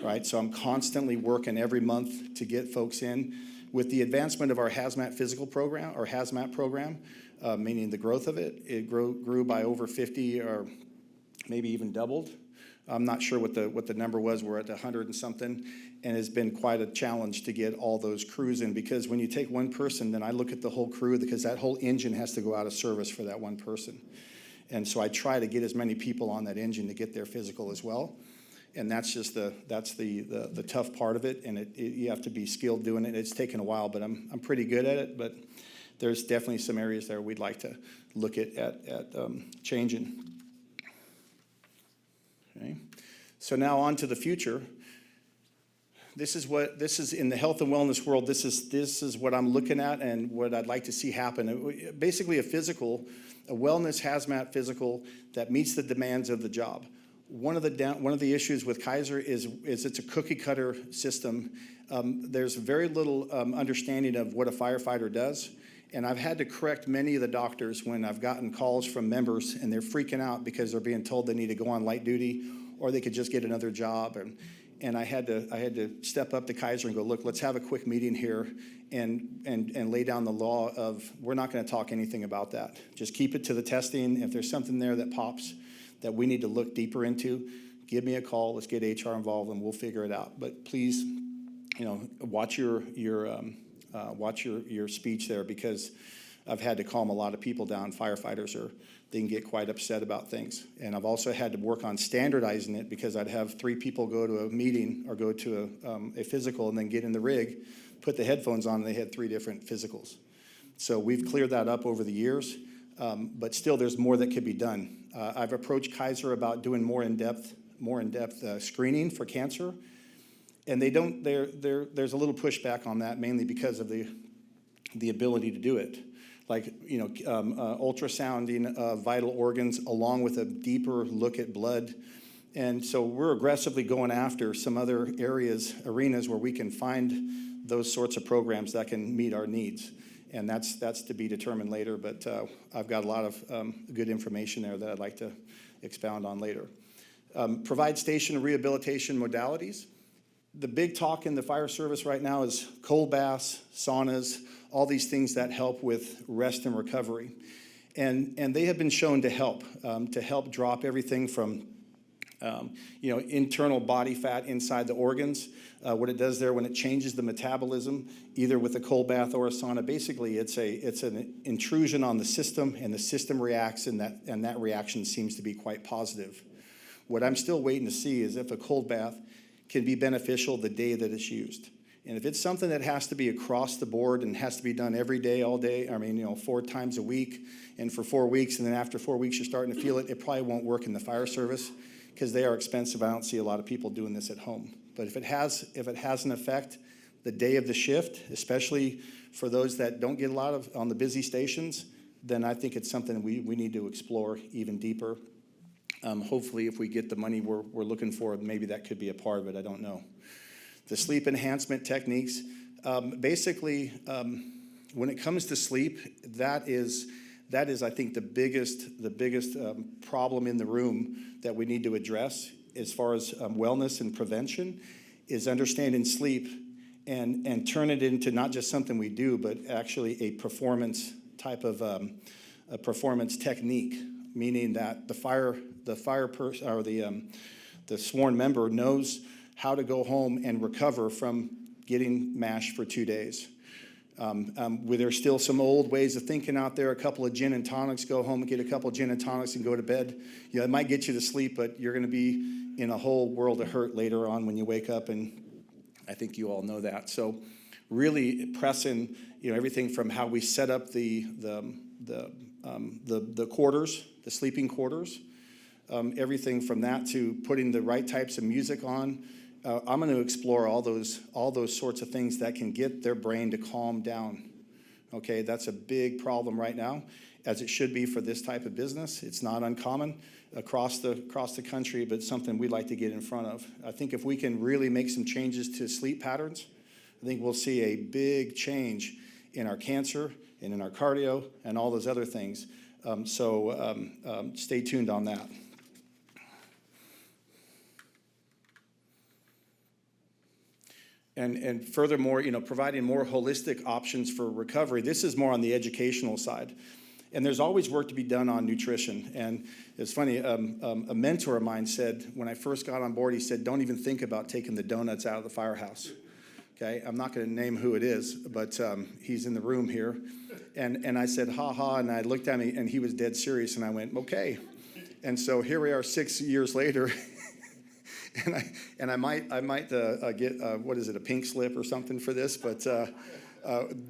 right? So I'm constantly working every month to get folks in. With the advancement of our hazmat physical program, or hazmat program, meaning the growth of it, it grew by over 50 or maybe even doubled. I'm not sure what the number was. We're at 100 and something, and it's been quite a challenge to get all those crews in, because when you take one person, then I look at the whole crew, because that whole engine has to go out of service for that one person. And so I try to get as many people on that engine to get their physical as well. And that's just the tough part of it, and you have to be skilled doing it. It's taken a while, but I'm pretty good at it. But there's definitely some areas there we'd like to look at changing. Okay. So now on to the future. This is in the health and wellness world. This is what I'm looking at and what I'd like to see happen. Basically, a wellness hazmat physical that meets the demands of the job. One of the issues with Kaiser is it's a cookie cutter system. There's very little understanding of what a firefighter does, and I've had to correct many of the doctors when I've gotten calls from members and they're freaking out because they're being told they need to go on light duty or they could just get another job. And I had to step up to Kaiser and go, look, let's have a quick meeting here and lay down the law of we're not going to talk anything about that. Just keep it to the testing. If there's something there that pops that we need to look deeper into, give me a call. Let's get HR involved and we'll figure it out. But please, watch your Watch your speech there, because I've had to calm a lot of people down. Firefighters they can get quite upset about things. And I've also had to work on standardizing it, because I'd have 3 people go to a meeting or go to a physical and then get in the rig, put the headphones on, and they had 3 different physicals. So we've cleared that up over the years, but still there's more that could be done. I've approached Kaiser about doing more in-depth screening for cancer, and there's a little pushback on that, mainly because of the ability to do it. Like, ultrasounding vital organs along with a deeper look at blood. And so we're aggressively going after some other arenas where we can find those sorts of programs that can meet our needs. And that's to be determined later, but I've got a lot of good information there that I'd like to expound on later. Provide station rehabilitation modalities. The big talk in the fire service right now is cold baths, saunas, all these things that help with rest and recovery. And they have been shown to help drop everything from internal body fat inside the organs. What it does there when it changes the metabolism, either with a cold bath or a sauna, basically it's an intrusion on the system, and the system reacts, and that reaction seems to be quite positive. What I'm still waiting to see is if a cold bath can be beneficial the day that it's used. And if it's something that has to be across the board and has to be done every day, all day, 4 times a week, and for 4 weeks, and then after 4 weeks you're starting to feel it, it probably won't work in the fire service, because they are expensive. I don't see a lot of people doing this at home. But if it has an effect the day of the shift, especially for those that don't get a lot of on the busy stations, then I think it's something we need to explore even deeper. Hopefully, if we get the money we're looking for, maybe that could be a part of it. I don't know. The sleep enhancement techniques. Basically, when it comes to sleep, that is, I think, the biggest problem in the room that we need to address as far as wellness and prevention, is understanding sleep and turn it into not just something we do, but actually a performance type of a performance technique, meaning that the sworn member knows how to go home and recover from getting mashed for 2 days. Where there's still some old ways of thinking out there, a couple of gin and tonics, go home and get a couple of gin and tonics and go to bed. It might get you to sleep, but you're going to be in a whole world of hurt later on when you wake up, and I think you all know that. So really pressing, everything from how we set up the quarters, the sleeping quarters, everything from that to putting the right types of music on. I'm going to explore all those sorts of things that can get their brain to calm down. Okay, that's a big problem right now, as it should be for this type of business. It's not uncommon across the country, but something we'd like to get in front of. I think if we can really make some changes to sleep patterns, I think we'll see a big change in our cancer and in our cardio and all those other things. Stay tuned on that. And furthermore, providing more holistic options for recovery. This is more on the educational side. And there's always work to be done on nutrition. And it's funny, a mentor of mine said, when I first got on board, he said, don't even think about taking the donuts out of the firehouse. Okay, I'm not going to name who it is, but he's in the room here. And I said, ha ha, and I looked at him, and he was dead serious, and I went, okay. And so here we are 6 years later. And I might get what is it, a pink slip or something for this, but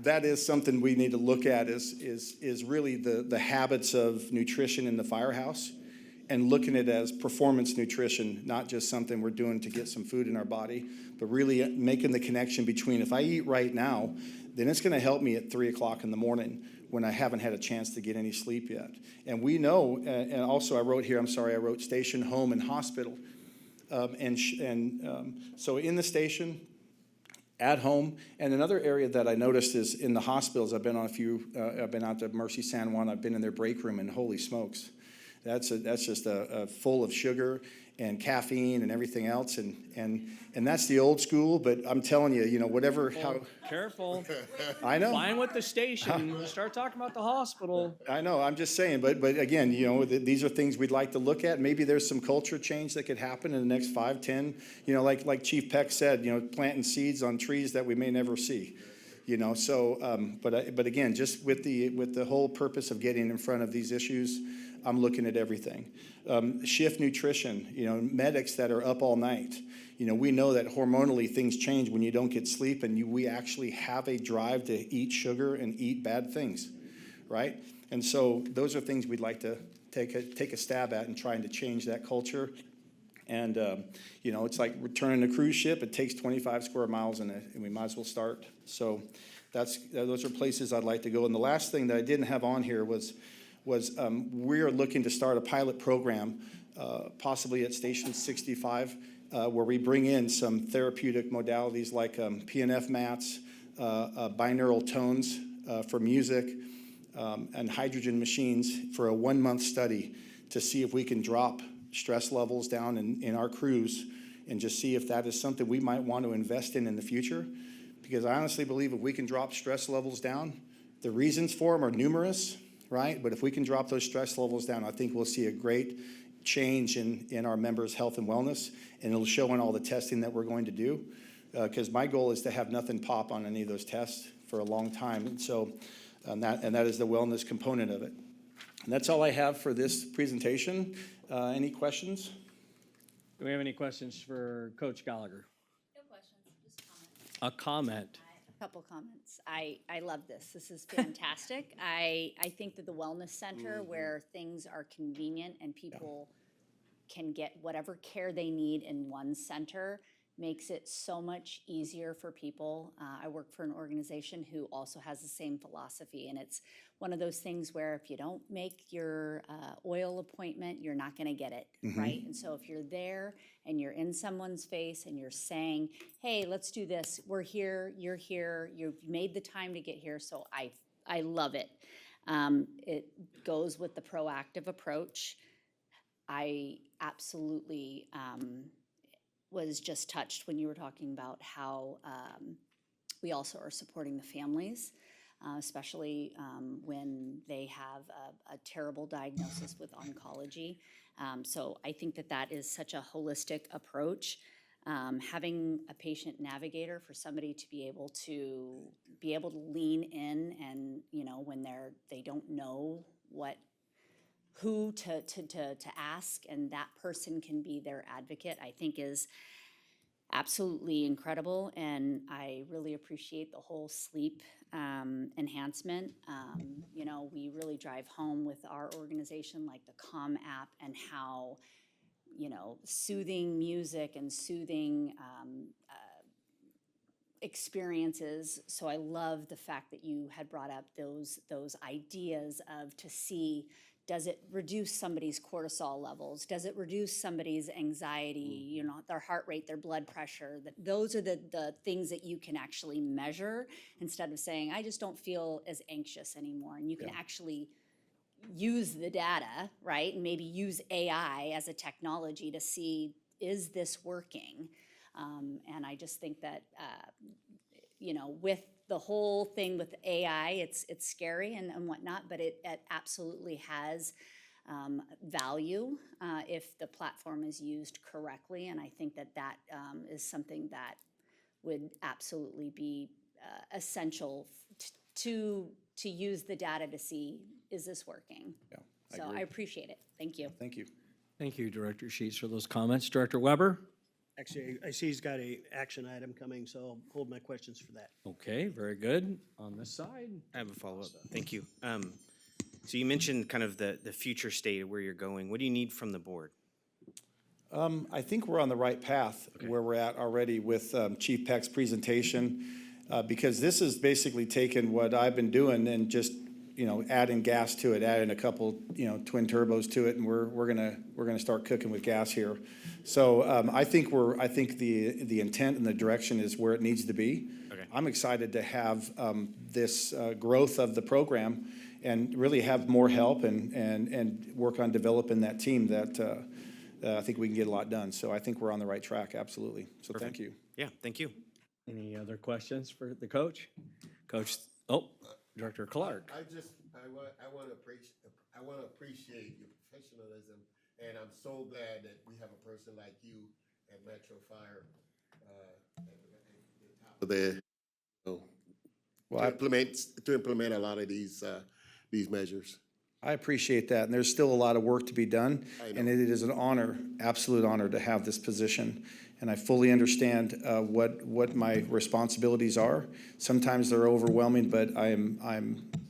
that is something we need to look at is really the habits of nutrition in the firehouse, and looking at it as performance nutrition, not just something we're doing to get some food in our body, but really making the connection between, if I eat right now, then it's going to help me at 3 o'clock in the morning when I haven't had a chance to get any sleep yet. And we know, and also I wrote station, home, and hospital. So in the station, at home, and another area that I noticed is in the hospitals. I've been on a few. I've been out to Mercy San Juan. I've been in their break room, and holy smokes, that's just full of sugar and caffeine and everything else, and that's the old school. But I'm telling you, whatever. Careful. I know. Fine with the station. Start talking about the hospital. I know. I'm just saying. But again, these are things we'd like to look at. Maybe there's some culture change that could happen in the next 5, 10. Like Chief Peck said, planting seeds on trees that we may never see. You know, so, but again, just with the whole purpose of getting in front of these issues, I'm looking at everything. Shift nutrition, you know, medics that are up all night. You know, we know that hormonally things change when you don't get sleep, and we actually have a drive to eat sugar and eat bad things, right? And so those are things we'd like to take a stab at and trying to change that culture. And, you know, it's like returning a cruise ship. It takes 25 square miles, and we might as well start. So those are places I'd like to go. And the last thing that I didn't have on here was we're looking to start a pilot program, possibly at Station 65, where we bring in some therapeutic modalities like PNF mats, binaural tones for music, and hydrogen machines for a 1-month study to see if we can drop stress levels down in our crews and just see if that is something we might want to invest in the future. Because I honestly believe if we can drop stress levels down, the reasons for them are numerous, right? But if we can drop those stress levels down, I think we'll see a great change in our members' health and wellness, and it'll show in all the testing that we're going to do. Because my goal is to have nothing pop on any of those tests for a long time. And so, and that is the wellness component of it. And that's all I have for this presentation. Any questions? Do we have any questions for Coach Gallagher? No questions, just comments. A comment. A couple comments. I love this. This is fantastic. I think that the wellness center where things are convenient and people can get whatever care they need in one center makes it so much easier for people. I work for an organization who also has the same philosophy, and it's one of those things where if you don't make your oil appointment, you're not going to get it, right? And so if you're there and you're in someone's face and you're saying, hey, let's do this, we're here, you've made the time to get here, so I love it. It goes with the proactive approach. I absolutely was just touched when you were talking about how we also are supporting the families, especially when they have a terrible diagnosis with oncology. So I think that is such a holistic approach. Having a patient navigator for somebody to be able to lean in, and you know when they don't know who to ask, and that person can be their advocate, I think is absolutely incredible. And I really appreciate the whole sleep enhancement. You know, we really drive home with our organization, like the Calm app, and how, you know, soothing music and soothing experiences. So I love the fact that you had brought up those ideas of to see, does it reduce somebody's cortisol levels? Does it reduce somebody's anxiety, you know, their heart rate, their blood pressure? Those are the things that you can actually measure instead of saying, I just don't feel as anxious anymore. And you can actually use the data, right? And maybe use AI as a technology to see, is this working? And I just think that, you know, with the whole thing with AI, it's scary and whatnot, but it absolutely has value if the platform is used correctly. And I think that is something that would absolutely be essential to use the data to see, is this working? Yeah, So I appreciate it. Thank you. Thank you. Thank you, Director Sheets, for those comments. Director Weber? Actually, I see he's got a action item coming, so I'll hold my questions for that. Okay, very good. On this side? I have a follow-up. Thank you. So you mentioned kind of the future state of where you're going. What do you need from the board? I think we're on the right path where we're at already with Chief Peck's presentation, because this is basically taking what I've been doing and just, you know, adding gas to it, adding a couple, you know, twin turbos to it, and we're gonna start cooking with gas here. So I think the intent and the direction is where it needs to be. Okay. I'm excited to have this growth of the program and really have more help and work on developing that team that I think we can get a lot done. So I think we're on the right track, absolutely. So thank you. Yeah, thank you. Any other questions for the coach? Coach, Director Clark. I want to appreciate your professionalism, and I'm so glad that we have a person like you at Metro Fire at the top of Well, to implement a lot of these measures. I appreciate that, and there's still a lot of work to be done. And it is an honor, absolute honor, to have this position. And I fully understand what my responsibilities are. Sometimes they're overwhelming, but I'm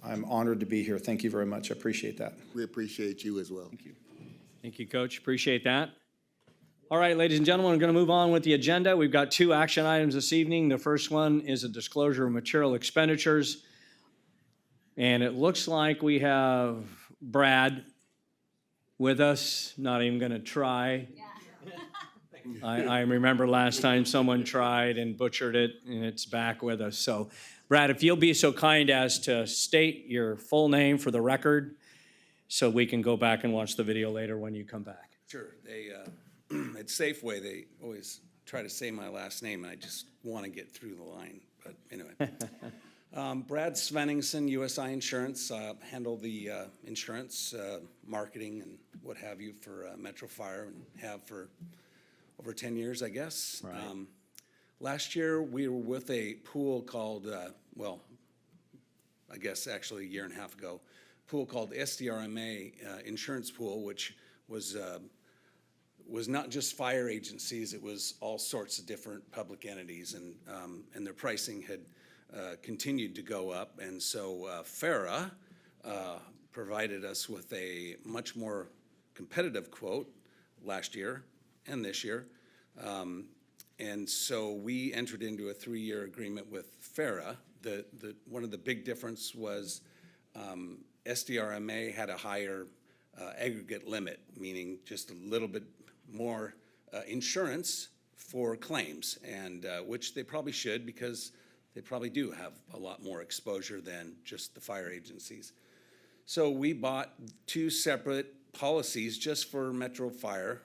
honored to be here. Thank you very much. I appreciate that. We appreciate you as well. Thank you. Thank you, Coach. Appreciate that. All right, ladies and gentlemen, we're going to move on with the agenda. We've got 2 action items this evening. The first one is a disclosure of material expenditures. And it looks like we have Brad with us. Not even going to try. I remember last time someone tried and butchered it, and it's back with us. So, Brad, if you'll be so kind as to state your full name for the record so we can go back and watch the video later when you come back. Sure. At Safeway, they always try to say my last name, and I just want to get through the line. But anyway. Brad Svenningson, USI Insurance. Handle the insurance, marketing, and what have you for Metro Fire, and have for over 10 years, I guess. Right. Last year, we were with a pool called, well, I guess actually a year and a half ago, pool called SDRMA Insurance Pool, which was not just fire agencies, it was all sorts of different public entities, and their pricing had continued to go up. And so FARA provided us with a much more competitive quote last year and this year. And so we entered into a 3-year agreement with FARA. One of the big difference was SDRMA had a higher aggregate limit, meaning just a little bit more insurance for claims, and which they probably should, because they probably do have a lot more exposure than just the fire agencies. So we bought 2 separate policies just for Metro Fire,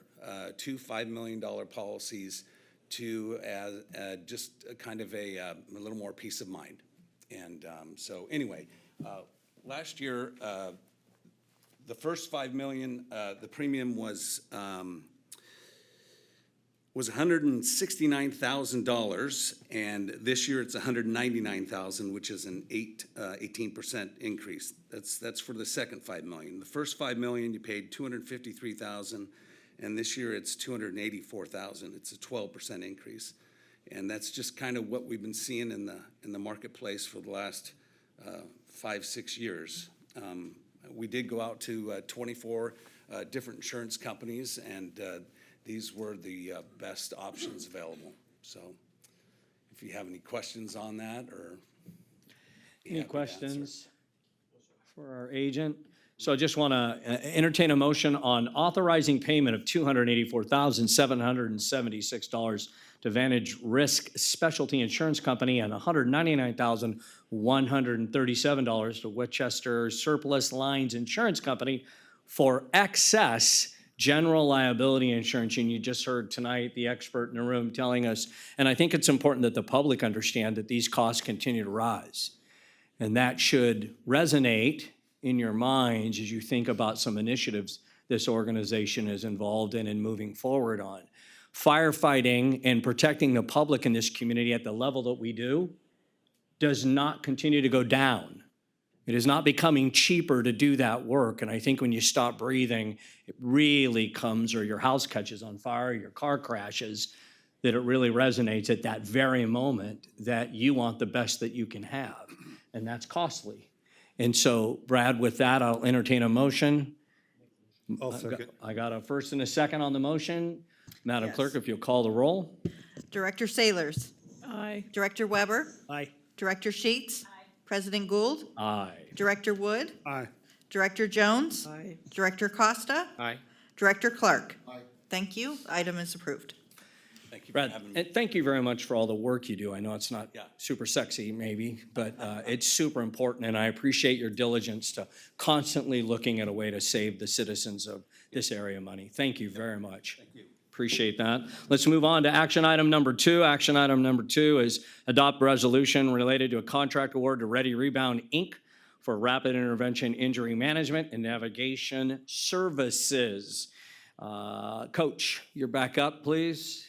2 $5 million policies to just kind of a little more peace of mind. And so anyway, last year, the first $5 million, the premium was $169,000, and this year it's $199,000, which is an 18% increase. That's for the second $5 million. The first $5 million you paid $253,000, and this year it's $284,000. It's a 12% increase, and that's just kind of what we've been seeing in the marketplace for the last 5-6 years. We did go out to 24 different insurance companies, and these were the best options available. So if you have any questions on that, or any questions for our agent? So I just want to entertain a motion on authorizing payment of $284,776 to Vantage Risk Specialty Insurance Company and $199,137 to Westchester Surplus Lines Insurance Company for excess general liability insurance. And you just heard tonight the expert in the room telling us, and I think it's important that the public understand that these costs continue to rise. And that should resonate in your minds as you think about some initiatives this organization is involved in and moving forward on. Firefighting and protecting the public in this community at the level that we do does not continue to go down. It is not becoming cheaper to do that work. And I think when you stop breathing, it really comes, or your house catches on fire, your car crashes, that it really resonates at that very moment that you want the best that you can have. And that's costly. And so, Brad, with that, I'll entertain a motion. I'll second. I got a first and a second on the motion. Madam Clerk, if you'll call the roll. Director Sailors. Aye. Director Weber. Aye. Director Sheets. President Gould. Aye. Director Wood. Aye. Director Jones. Aye. Director Costa. Aye. Director Clark. Thank you. Item is approved. thank you for Brad, having me. and thank you very much for all the work you do. I know it's not super sexy maybe, but it's super important, and I appreciate your diligence to constantly looking at a way to save the citizens of this area money. Thank you very much. Thank you. Appreciate that. Let's move on to action item number 2. Action item number 2 is adopt resolution related to a contract award to Ready Rebound, Inc. for rapid intervention injury management and navigation services. Coach, you're back up, please.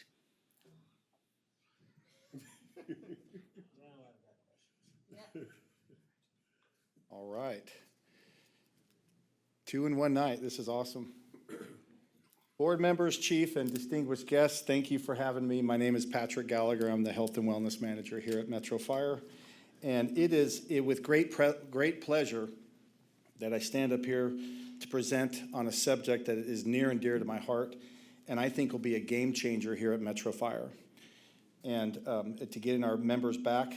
All right. 2 in 1 night. This is awesome. Board members, chief, and distinguished guests, thank you for having me. My name is Patrick Gallagher. I'm the Health and Wellness Manager here at Metro Fire. And it is with great pleasure that I stand up here to present on a subject that is near and dear to my heart, and I think will be a game changer here at Metro Fire. And to getting our members back,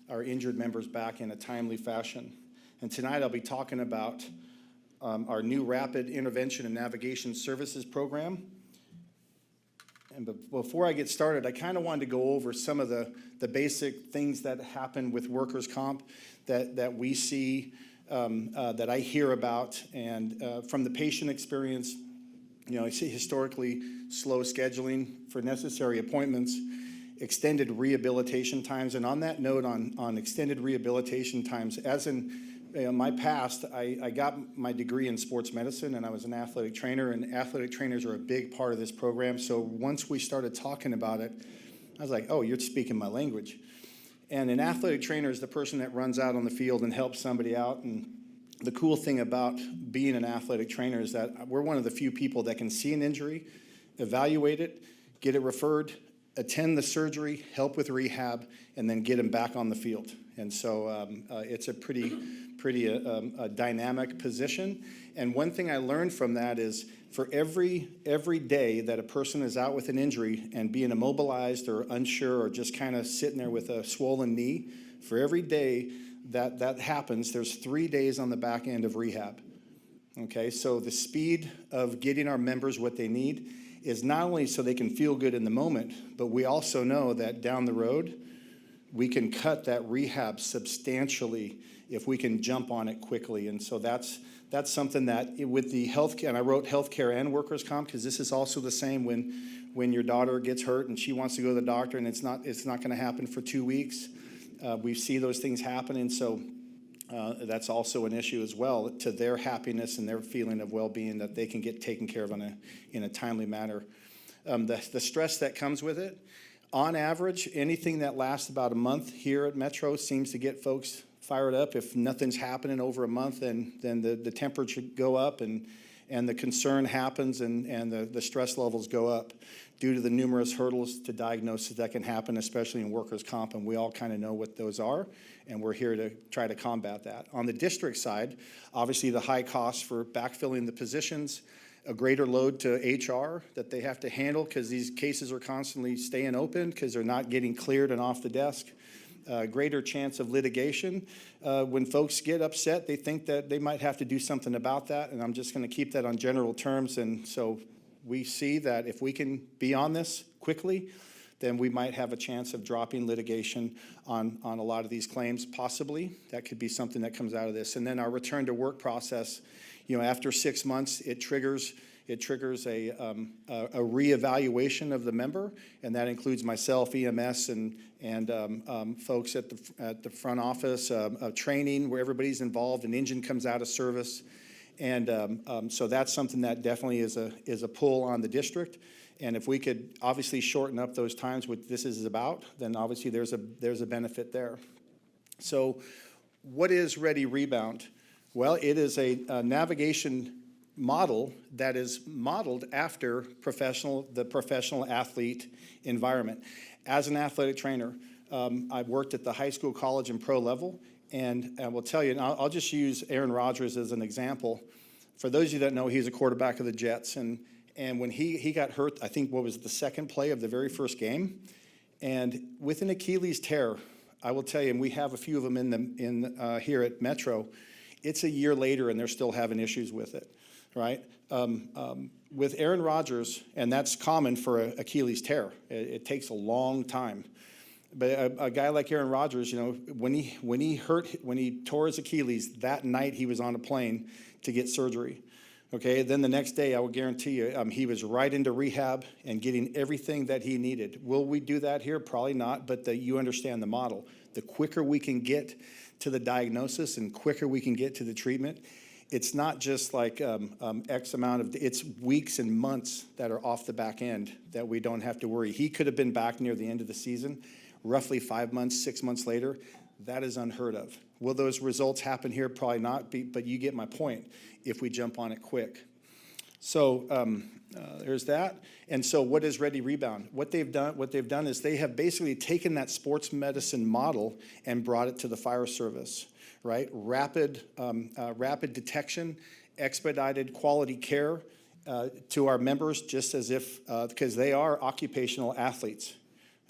our injured members back in a timely fashion. And tonight I'll be talking about our new Rapid Intervention and Navigation Services program. And before I get started, I kind of wanted to go over some of the basic things that happen with workers' comp that we see, that I hear about, and from the patient experience, you know, I see historically slow scheduling for necessary appointments, extended rehabilitation times, and on that note, on extended rehabilitation times, as in my past, I got my degree in sports medicine, and I was an athletic trainer, and athletic trainers are a big part of this program. So once we started talking about it, I was like, oh, you're speaking my language. And an athletic trainer is the person that runs out on the field and helps somebody out. And the cool thing about being an athletic trainer is that we're one of the few people that can see an injury, evaluate it, get it referred, attend the surgery, help with rehab, and then get them back on the field. And so it's a pretty dynamic position. And one thing I learned from that is for every day that a person is out with an injury and being immobilized or unsure or just kind of sitting there with a swollen knee, for every day that happens, there's 3 days on the back end of rehab. Okay, so the speed of getting our members what they need is not only so they can feel good in the moment, but we also know that down the road, we can cut that rehab substantially if we can jump on it quickly. And so that's something that with the healthcare, and I wrote healthcare and workers' comp because this is also the same when your daughter gets hurt and she wants to go to the doctor and it's not going to happen for 2 weeks. We see those things happen, and so that's also an issue as well to their happiness and their feeling of well-being that they can get taken care of in a timely manner. The stress that comes with it, on average, anything that lasts about a month here at Metro seems to get folks fired up. If nothing's happening over a month, then the temperature go up and the concern happens and the stress levels go up due to the numerous hurdles to diagnosis that can happen, especially in workers' comp, and we all kind of know what those are, and we're here to try to combat that. On the district side, obviously the high costs for backfilling the positions, a greater load to HR that they have to handle because these cases are constantly staying open because they're not getting cleared and off the desk. Greater chance of litigation. When folks get upset, they think that they might have to do something about that, and I'm just going to keep that on general terms. And so we see that if we can be on this quickly, then we might have a chance of dropping litigation on a lot of these claims, possibly. That could be something that comes out of this. And then our return to work process, you know, after 6 months, it triggers a reevaluation of the member, and that includes myself, EMS, and folks at the front office, training where everybody's involved. An engine comes out of service, and so that's something that definitely is a pull on the district. And if we could obviously shorten up those times, what this is about, then obviously there's a benefit there. So, what is Ready Rebound? Well, it is a navigation model that is modeled after the professional athlete environment. As an athletic trainer, I've worked at the high school, college, and pro level, and I will tell you, and I'll just use Aaron Rodgers as an example. For those of you that know, he's a quarterback of the Jets, and when he got hurt, I think what was the second play of the very first game, and with an Achilles tear, I will tell you, and we have a few of them here at Metro, it's a year later and they're still having issues with it. Right? With Aaron Rodgers, and that's common for an Achilles tear. It takes a long time. But a guy like Aaron Rodgers, you know, when he tore his Achilles, that night he was on a plane to get surgery. Okay, then the next day, I will guarantee you, he was right into rehab and getting everything that he needed. Will we do that here? Probably not, but you understand the model. The quicker we can get to the diagnosis and quicker we can get to the treatment, it's not just like X amount of, it's weeks and months that are off the back end that we don't have to worry. He could have been back near the end of the season, roughly 5 months, 6 months later. That is unheard of. Will those results happen here? Probably not, but you get my point if we jump on it quick. So there's that. And so what is Ready Rebound? What they've done is they have basically taken that sports medicine model and brought it to the fire service, right? Rapid detection, expedited quality care to our members, just as if, because they are occupational athletes,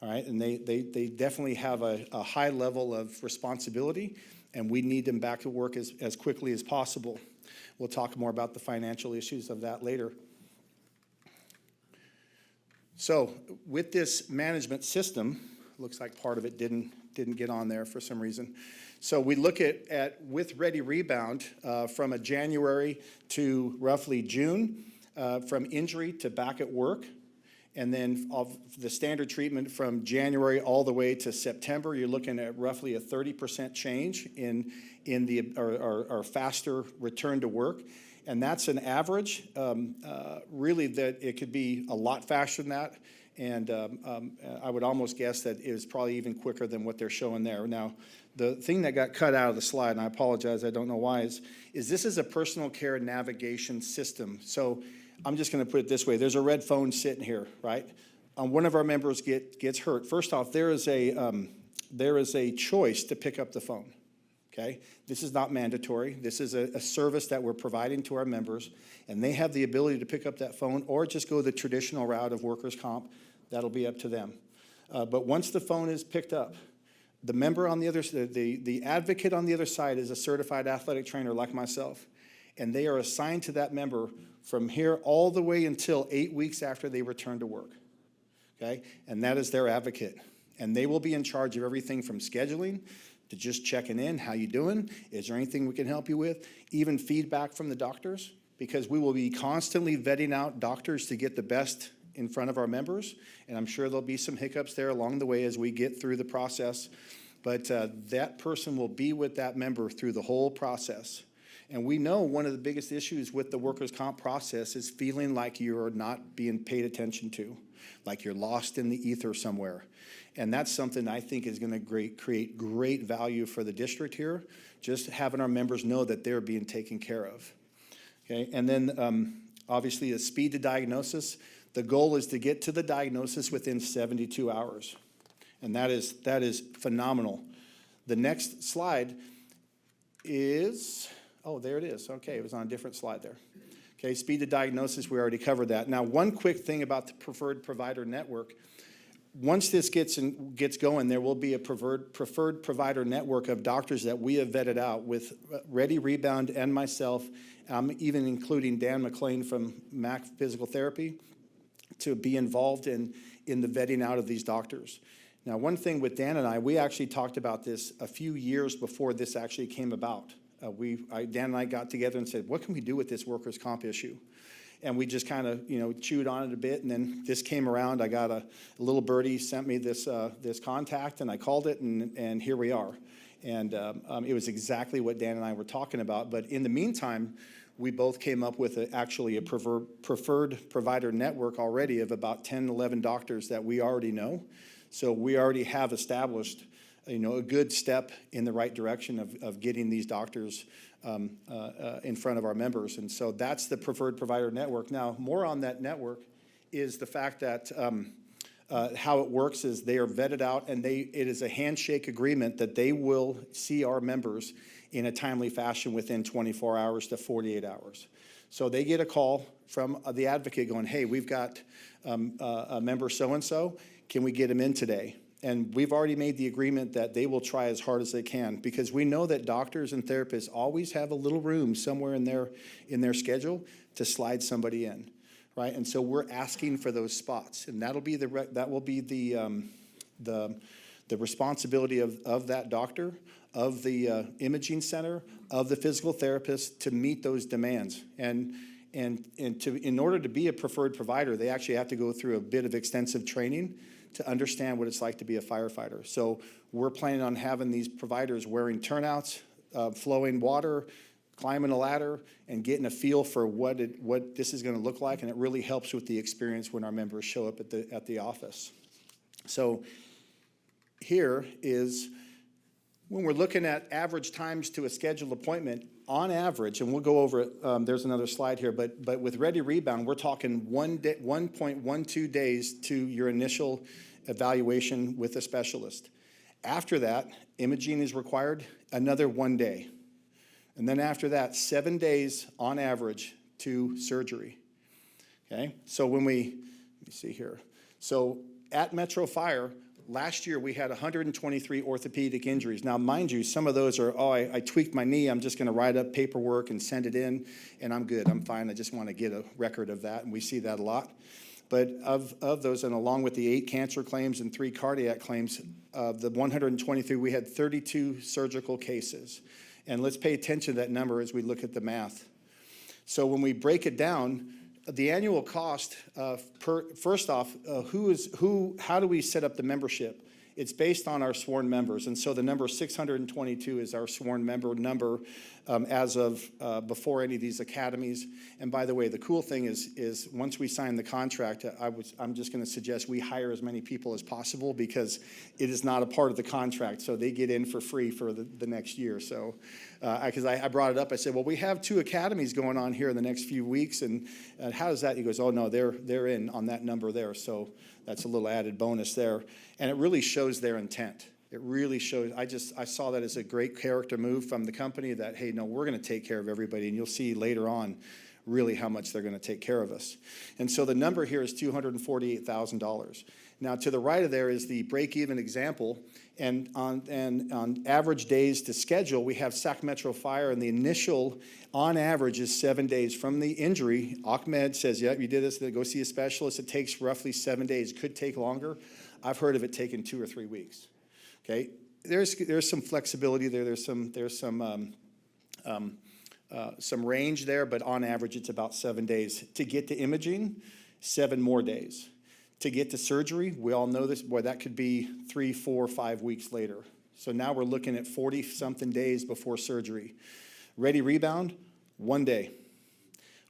all right? And they definitely have a high level of responsibility, and we need them back to work as quickly as possible. We'll talk more about the financial issues of that later. So with this management system, looks like part of it didn't get on there for some reason. So we look at with Ready Rebound from a January to roughly June, from injury to back at work. And then of the standard treatment from January all the way to September, you're looking at roughly a 30% change in our faster return to work. And that's an average. Really, that it could be a lot faster than that. And I would almost guess that it was probably even quicker than what they're showing there. Now, the thing that got cut out of the slide, and I apologize, I don't know why, is this is a personal care navigation system. So I'm just going to put it this way. There's a red phone sitting here, right? One of our members gets hurt. First off, there is a choice to pick up the phone, okay? This is not mandatory. This is a service that we're providing to our members, and they have the ability to pick up that phone or just go the traditional route of workers' comp. That'll be up to them. But once the phone is picked up, the member on the other side, the advocate on the other side is a certified athletic trainer like myself, and they are assigned to that member from here all the way until 8 weeks after they return to work, okay? And that is their advocate. And they will be in charge of everything from scheduling to just checking in, how you doing? Is there anything we can help you with? Even feedback from the doctors, because we will be constantly vetting out doctors to get the best in front of our members. And I'm sure there'll be some hiccups there along the way as we get through the process. But that person will be with that member through the whole process. And we know one of the biggest issues with the workers' comp process is feeling like you're not being paid attention to, like you're lost in the ether somewhere. And that's something I think is going to create great value for the district here, just having our members know that they're being taken care of. Okay, and then obviously the speed to diagnosis. The goal is to get to the diagnosis within 72 hours. And that is phenomenal. The next slide is... Oh, there it is. Okay, it was on a different slide there. Okay, speed to diagnosis, we already covered that. Now, one quick thing about the preferred provider network. Once this gets going, there will be a preferred provider network of doctors that we have vetted out with Ready Rebound and myself, even including Dan McLean from MAC Physical Therapy, to be involved in the vetting out of these doctors. Now, one thing with Dan and I, we actually talked about this a few years before this actually came about. Dan and I got together and said, what can we do with this workers' comp issue? And we just kind of, chewed on it a bit, and then this came around. I got a little birdie sent me this contact, and I called it, and here we are. And it was exactly what Dan and I were talking about. But in the meantime, we both came up with actually a preferred provider network already of about 10, 11 doctors that we already know. So we already have established a good step in the right direction of getting these doctors in front of our members. And so that's the preferred provider network. Now, more on that network is the fact that how it works is they are vetted out, and it is a handshake agreement that they will see our members in a timely fashion within 24 hours to 48 hours. So they get a call from the advocate going, hey, we've got a member so-and-so, can we get him in today? And we've already made the agreement that they will try as hard as they can, because we know that doctors and therapists always have a little room somewhere in their schedule to slide somebody in, right? And so we're asking for those spots, and that will be the responsibility of that doctor, of the imaging center, of the physical therapist to meet those demands. And in order to be a preferred provider, they actually have to go through a bit of extensive training to understand what it's like to be a firefighter. So we're planning on having these providers wearing turnouts, flowing water, climbing a ladder, and getting a feel for what this is going to look like, and it really helps with the experience when our members show up at the office. So here is When we're looking at average times to a scheduled appointment, on average, and we'll go over it, there's another slide here, but with Ready Rebound, we're talking 1.12 days to your initial evaluation with a specialist. After that, imaging is required, another 1 day. And then after that, 7 days on average to surgery. Okay, so when let me see here. So at Metro Fire, last year we had 123 orthopedic injuries. Now, mind you, some of those are, I tweaked my knee, I'm just gonna write up paperwork and send it in, and I'm good, I'm fine, I just wanna get a record of that, and we see that a lot. But of those, and along with the 8 cancer claims and 3 cardiac claims, of the 123, we had 32 surgical cases. And let's pay attention to that number as we look at the math. So when we break it down, the annual cost, first off, how do we set up the membership? It's based on our sworn members, and so the number 622 is our sworn member number as of before any of these academies. And by the way, the cool thing is once we sign the contract, I'm just going to suggest we hire as many people as possible because it is not a part of the contract, so they get in for free for the next year. So, because I brought it up, I said, well, we have 2 academies going on here in the next few weeks, and how does that? He goes, oh no, they're in on that number there. So that's a little added bonus there. And it really shows their intent. It really shows, I saw that as a great character move from the company that, hey, no, we're gonna take care of everybody. And you'll see later on really how much they're gonna take care of us. And so the number here is $248,000. Now to the right of there is the break-even example. And on average days to schedule, we have Sacramento Fire, and the initial on average is 7 days from the injury. Ahmed says, yeah, you did this, then go see a specialist. It takes roughly 7 days. It could take longer. I've heard of it taking 2 or 3 weeks. Okay, there's some flexibility there. There's some range there, but on average it's about 7 days. To get to imaging, 7 more days. To get to surgery, we all know this, boy, that could be 3, 4, 5 weeks later. So now we're looking at 40-something days before surgery. Ready Rebound, 1 day.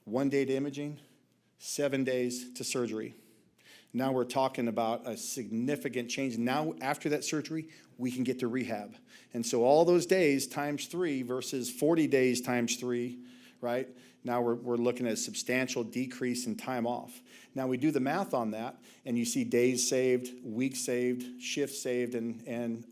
1 day to imaging, 7 days to surgery. Now we're talking about a significant change. Now after that surgery, we can get to rehab. And so all those days times 3 versus 40 days times 3, right? Now we're looking at a substantial decrease in time off. Now we do the math on that, and you see days saved, weeks saved, shifts saved, and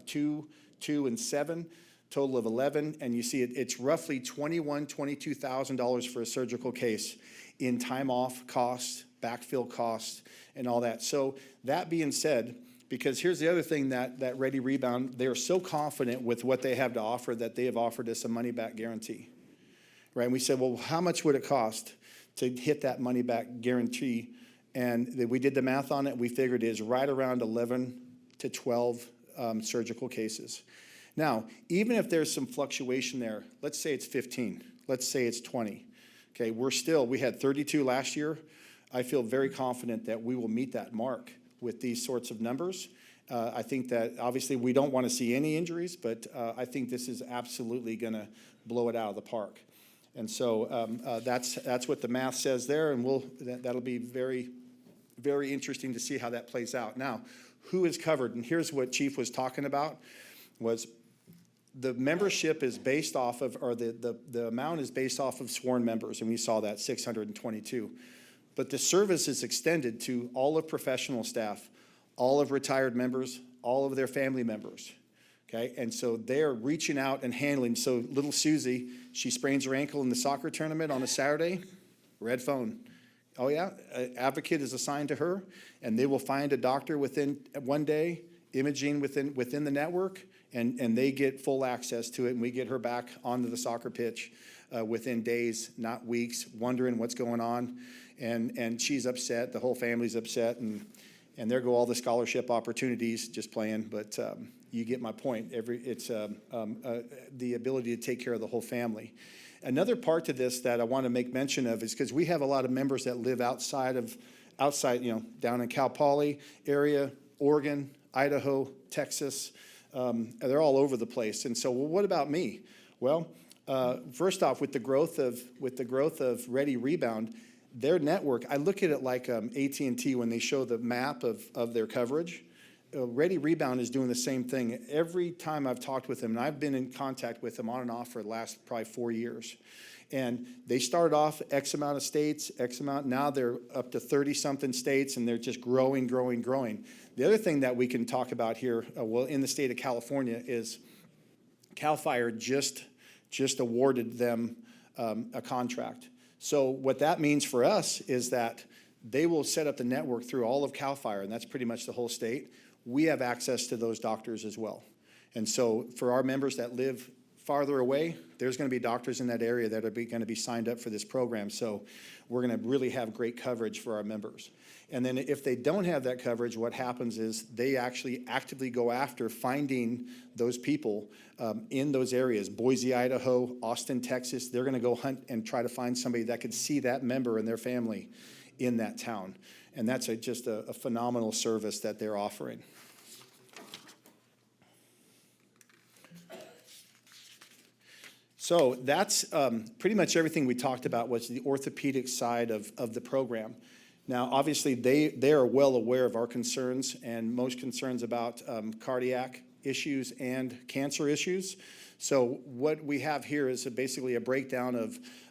2 and 7, total of 11, and you see it's roughly $22,000 for a surgical case in time off costs, backfill costs, and all that. So that being said, because here's the other thing that Ready Rebound, they're so confident with what they have to offer that they have offered us a money-back guarantee. Right, and we said, well, how much would it cost to hit that money-back guarantee? And we did the math on it. We figured it is right around 11 to 12 surgical cases. Now, even if there's some fluctuation there, let's say it's 15, let's say it's 20. Okay, we had 32 last year. I feel very confident that we will meet that mark with these sorts of numbers. I think that obviously we don't want to see any injuries, but I think this is absolutely going to blow it out of the park. And so that's what the math says there, and that'll be very, very interesting to see how that plays out. Now, who is covered? And here's what Chief was talking about, was the membership is based off of, or the amount is based off of sworn members, and we saw that 622. But the service is extended to all of professional staff, all of retired members, all of their family members. Okay, and so they're reaching out and handling. So little Susie, she sprains her ankle in the soccer tournament on a Saturday, red phone. Oh yeah, an advocate is assigned to her, and they will find a doctor within 1 day, imaging within the network, and they get full access to it, and we get her back onto the soccer pitch within days, not weeks, wondering what's going on. And she's upset, the whole family's upset, and there go all the scholarship opportunities, just playing, but you get my point. It's the ability to take care of the whole family. Another part to this that I want to make mention of is because we have a lot of members that live outside, down in Cal Poly area, Oregon, Idaho, Texas. They're all over the place. And so, well, what about me? Well, first off, with the growth of Ready Rebound, their network, I look at it like AT&T when they show the map of their coverage. Ready Rebound is doing the same thing. Every time I've talked with them, and I've been in contact with them on and off for the last probably 4 years. And they started off X amount of states, X amount, now they're up to 30-something states, and they're just growing, growing, growing. The other thing that we can talk about here, well, in the state of California, is CAL FIRE just awarded them a contract. So what that means for us is that they will set up the network through all of CAL FIRE, and that's pretty much the whole state. We have access to those doctors as well. And so for our members that live farther away, there's going to be doctors in that area that are going to be signed up for this program. So we're going to really have great coverage for our members. And then if they don't have that coverage, what happens is they actually actively go after finding those people in those areas. Boise, Idaho, Austin, Texas, they're going to go hunt and try to find somebody that could see that member and their family in that town. And that's just a phenomenal service that they're offering. So that's pretty much everything we talked about was the orthopedic side of the program. Now, obviously, they are well aware of our concerns and most concerns about cardiac issues and cancer issues. So what we have here is basically a breakdown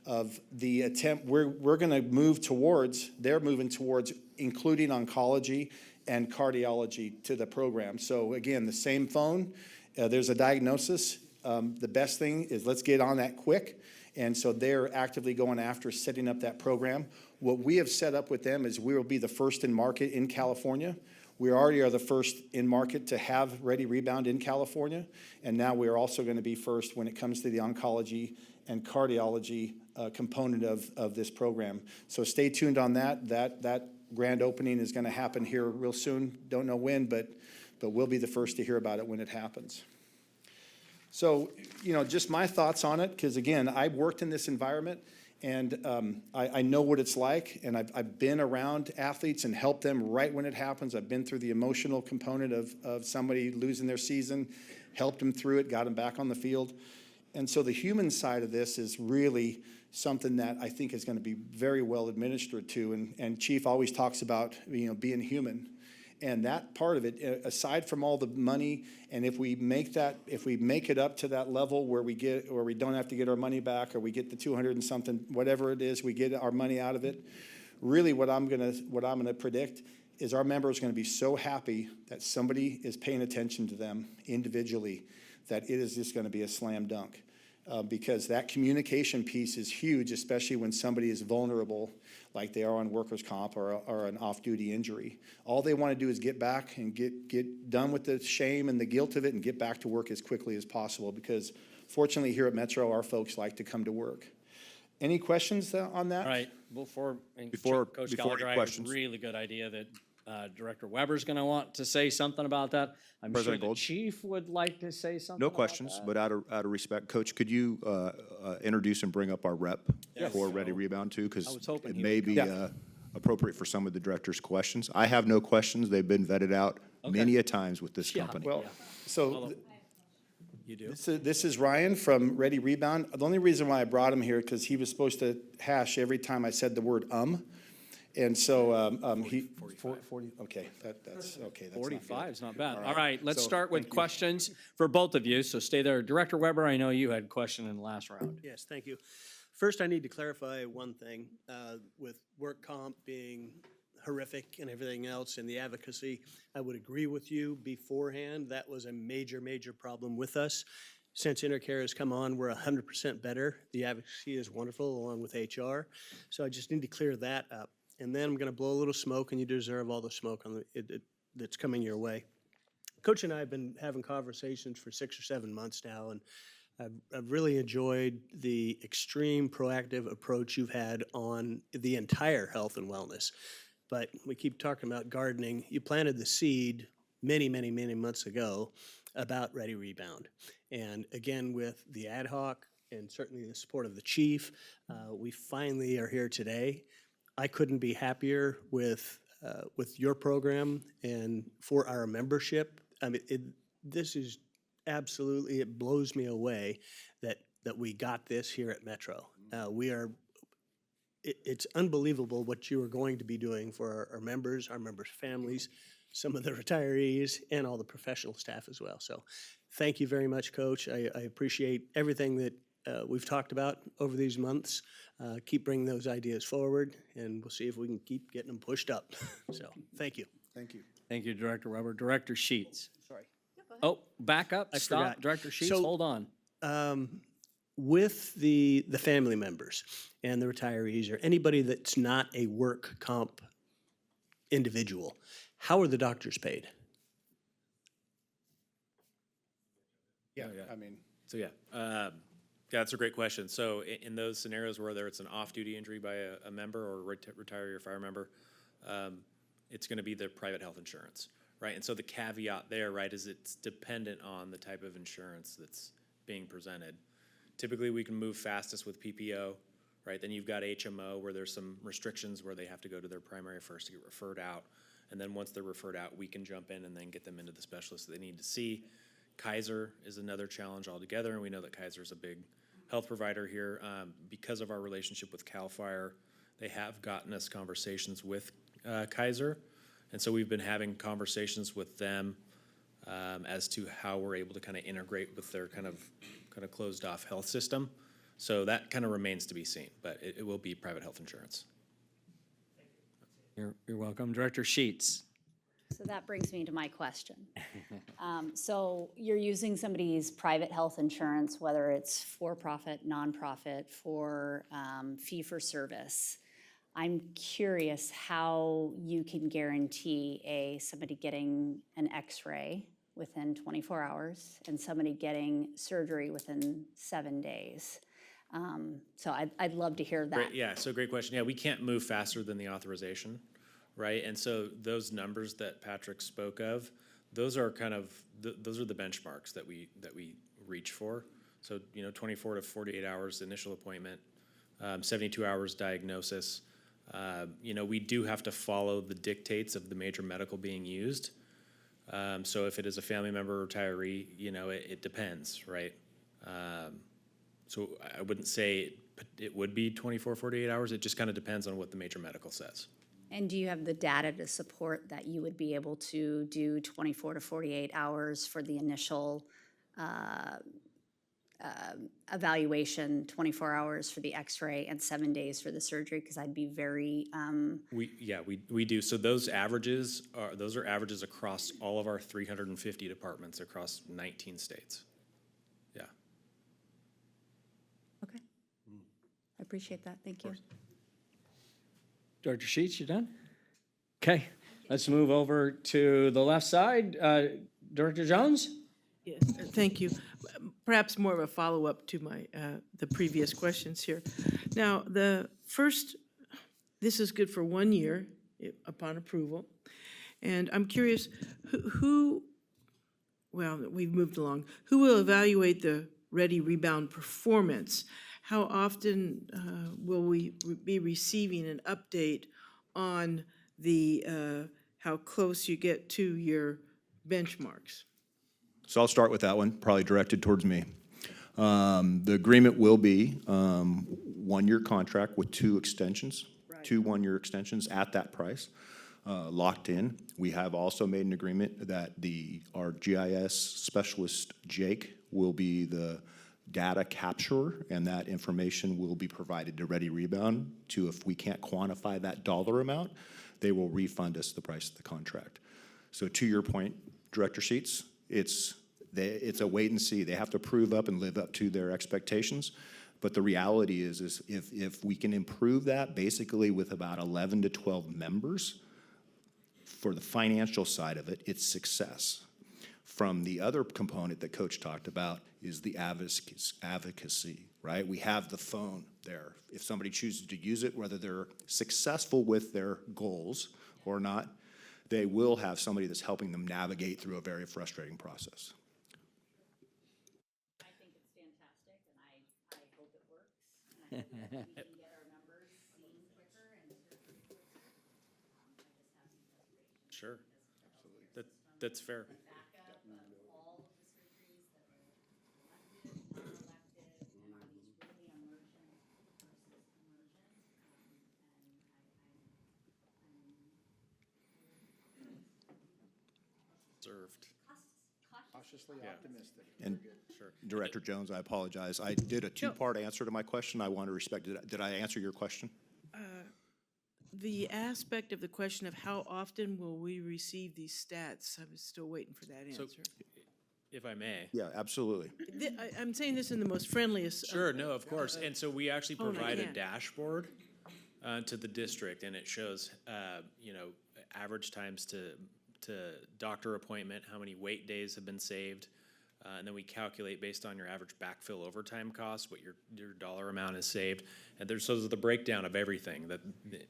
of the attempt. We're going to move towards, they're moving towards including oncology and cardiology to the program. So again, the same phone, there's a diagnosis. The best thing is let's get on that quick. And so they're actively going after setting up that program. What we have set up with them is we will be the first in market in California. We already are the first in market to have Ready Rebound in California. And now we are also going to be first when it comes to the oncology and cardiology component of this program. So stay tuned on that. That grand opening is going to happen here real soon. Don't know when, but we'll be the first to hear about it when it happens. So, just my thoughts on it, because again, I've worked in this environment and I know what it's like, and I've been around athletes and helped them right when it happens. I've been through the emotional component of somebody losing their season, helped them through it, got them back on the field. And so the human side of this is really something that I think is going to be very well administered to. And Chief always talks about, being human. And that part of it, aside from all the money, and if we make it up to that level where we don't have to get our money back, or we get the 200 and something, whatever it is, we get our money out of it. Really, what I'm gonna predict is our members are going to be so happy that somebody is paying attention to them individually, that it is just going to be a slam dunk. Because that communication piece is huge, especially when somebody is vulnerable like they are on workers' comp or an off-duty injury. All they want to do is get back and get done with the shame and the guilt of it and get back to work as quickly as possible, because fortunately here at Metro, our folks like to come to work. Any questions on that? All right, before Coach before Gallagher, any I have a questions. really good idea that Director Weber's going to want to say something about that. I'm President sure the Gold? Chief would like to say something No about questions, that. but out of respect, Coach, could you introduce and bring up our rep for Ready Rebound too? I Because was hoping it he may would be come. appropriate for some of the director's questions. I have no questions. They've been vetted out many a times with this Yeah. company. Well, so You do? this is Ryan from Ready Rebound. The only reason why I brought him here, because he was supposed to hash every time I said the word And so he, 40, okay, that's okay. That's not good. 45 is not bad. All right, let's So, start with thank you. questions for both of you, so stay there. Director Weber, I know you had a question in the last round. Yes, thank you. First, I need to clarify one thing. With work comp being horrific and everything else and the advocacy, I would agree with you beforehand. That was a major, major problem with us. Since Intercare has come on, we're 100% better. The advocacy is wonderful, along with HR. So I just need to clear that up. And then I'm going to blow a little smoke, and you deserve all the smoke that's coming your way. Coach and I have been having conversations for 6 or 7 months now, and I've really enjoyed the extreme proactive approach you've had on the entire health and wellness. But we keep talking about gardening. You planted the seed many, many, many months ago about Ready Rebound. And again, with the ad hoc and certainly the support of the chief, we finally are here today. I couldn't be happier with your program and for our membership. I mean, this is absolutely, it blows me away that we got this here at Metro. It's unbelievable what you are going to be doing for our members' families. some of the retirees, and all the professional staff as well. So thank you very much, Coach. I appreciate everything that we've talked about over these months. Keep bringing those ideas forward, and we'll see if we can keep getting them pushed up. So thank you. Thank you. Thank you, Director Weber. Director Sheets. Sorry. Oh, back up, I stop. forgot. Director Sheets, So- hold on. With the family members and the retirees or anybody that's not a work comp individual, how are the doctors paid? Yeah, I mean, So yeah, that's a great question. So in those scenarios, whether it's an off-duty injury by a member or a retiree or fire member, it's going to be the private health insurance, right? And so the caveat there, right, is it's dependent on the type of insurance that's being presented. Typically, we can move fastest with PPO, right? Then you've got HMO where there's some restrictions where they have to go to their primary first to get referred out. And then once they're referred out, we can jump in and then get them into the specialist that they need to see. Kaiser is another challenge altogether, and we know that Kaiser is a big health provider here. Because of our relationship with CAL FIRE, they have gotten us conversations with Kaiser, and so we've been having conversations with them as to how we're able to kind of integrate with their kind of closed off health system. So that kind of remains to be seen, but it will be private health insurance. You're welcome. Director Sheets. So that brings me to my question. So you're using somebody's private health insurance, whether it's for-profit, nonprofit, for fee-for-service. I'm curious how you can guarantee somebody getting an X-ray within 24 hours and somebody getting surgery within 7 days. So I'd love to hear that. Great, yeah, so great question. Yeah, we can't move faster than the authorization, right? And so those numbers that Patrick spoke of, those are those are the benchmarks that we reach for. So 24 to 48 hours initial appointment, 72 hours diagnosis. We do have to follow the dictates of the major medical being used. So if it is a family member or retiree, it depends, right? So I wouldn't say it would be 24, 48 hours. It just kind of depends on what the major medical says. And do you have the data to support that you would be able to do 24 to 48 hours for the initial evaluation, 24 hours for the X-ray, and 7 days for the surgery? Because I'd be very. We do. So those are averages across all of our 350 departments across 19 states. Yeah. Okay. I appreciate that. Thank you. Director Sheets, you done? Okay, let's move over to the left side. Director Jones? Yes, thank you. Perhaps more of a follow-up to the previous questions here. Now, this is good for 1 year upon approval. And I'm curious, we've moved along. Who will evaluate the Ready Rebound performance? How often will we be receiving an update on how close you get to your benchmarks? So I'll start with that one, probably directed towards me. The agreement will be 1 year contract with 2 extensions, right. 2 1-year extensions at that price, locked in. We have also made an agreement that our GIS specialist, Jake, will be the data capturer, and that information will be provided to Ready Rebound to, if we can't quantify that dollar amount, they will refund us the price of the contract. So to your point, Director Sheets, it's a wait and see. They have to prove up and live up to their expectations. But the reality is if we can improve that basically with about 11 to 12 members, for the financial side of it, it's success. From the other component that Coach talked about is the advocacy, right? We have the phone there. If somebody chooses to use it, whether they're successful with their goals or not, they will have somebody that's helping them navigate through a very frustrating process. I think it's fantastic, and I hope it works. And I hope that we can get our numbers seen quicker and surgery quicker. I just have some reservations. Sure. That's fair. Backup of all of the surgeries that are elective, non-elective, and are these really emergent versus emergent? Cautiously optimistic. And Director Jones, I apologize. I did a two-part answer to my question. I want to respect, did I answer your question? The aspect of the question of how often will we receive these stats, I'm still waiting for that answer. If I may. Yeah, absolutely. I'm saying this in the most friendliest. Sure, no, of course. And so we actually Oh, and I provide a can't. dashboard to the district, and it shows, average times to doctor appointment, how many wait days have been saved. And then we calculate based on your average backfill overtime cost, what your dollar amount is saved. And there's the breakdown of everything that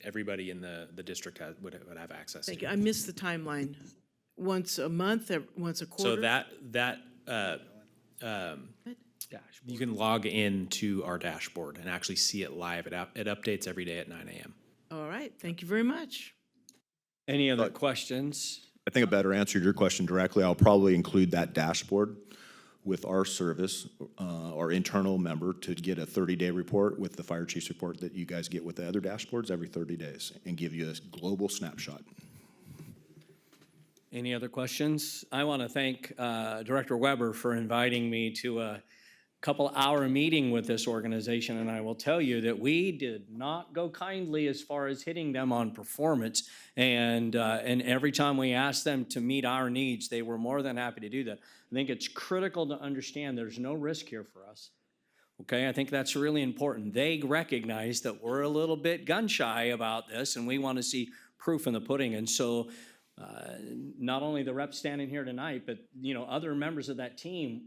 everybody in the district would have access Thank to. you. I missed the timeline. Once a month, or once a quarter? So you can log into our dashboard and actually see it live. It updates every day at 9 a.m. All right, thank you very much. Any other questions? I think a better answer to your question directly, I'll probably include that dashboard with our service, our internal member, to get a 30-day report with the fire chief's report that you guys get with the other dashboards every 30 days and give you a global snapshot. Any other questions? I want to thank Director Weber for inviting me to a couple-hour meeting with this organization, and I will tell you that we did not go kindly as far as hitting them on performance. And every time we asked them to meet our needs, they were more than happy to do that. I think it's critical to understand there's no risk here for us. Okay, I think that's really important. They recognize that we're a little bit gun-shy about this, and we want to see proof in the pudding. And so not only the reps standing here tonight, but other members of that team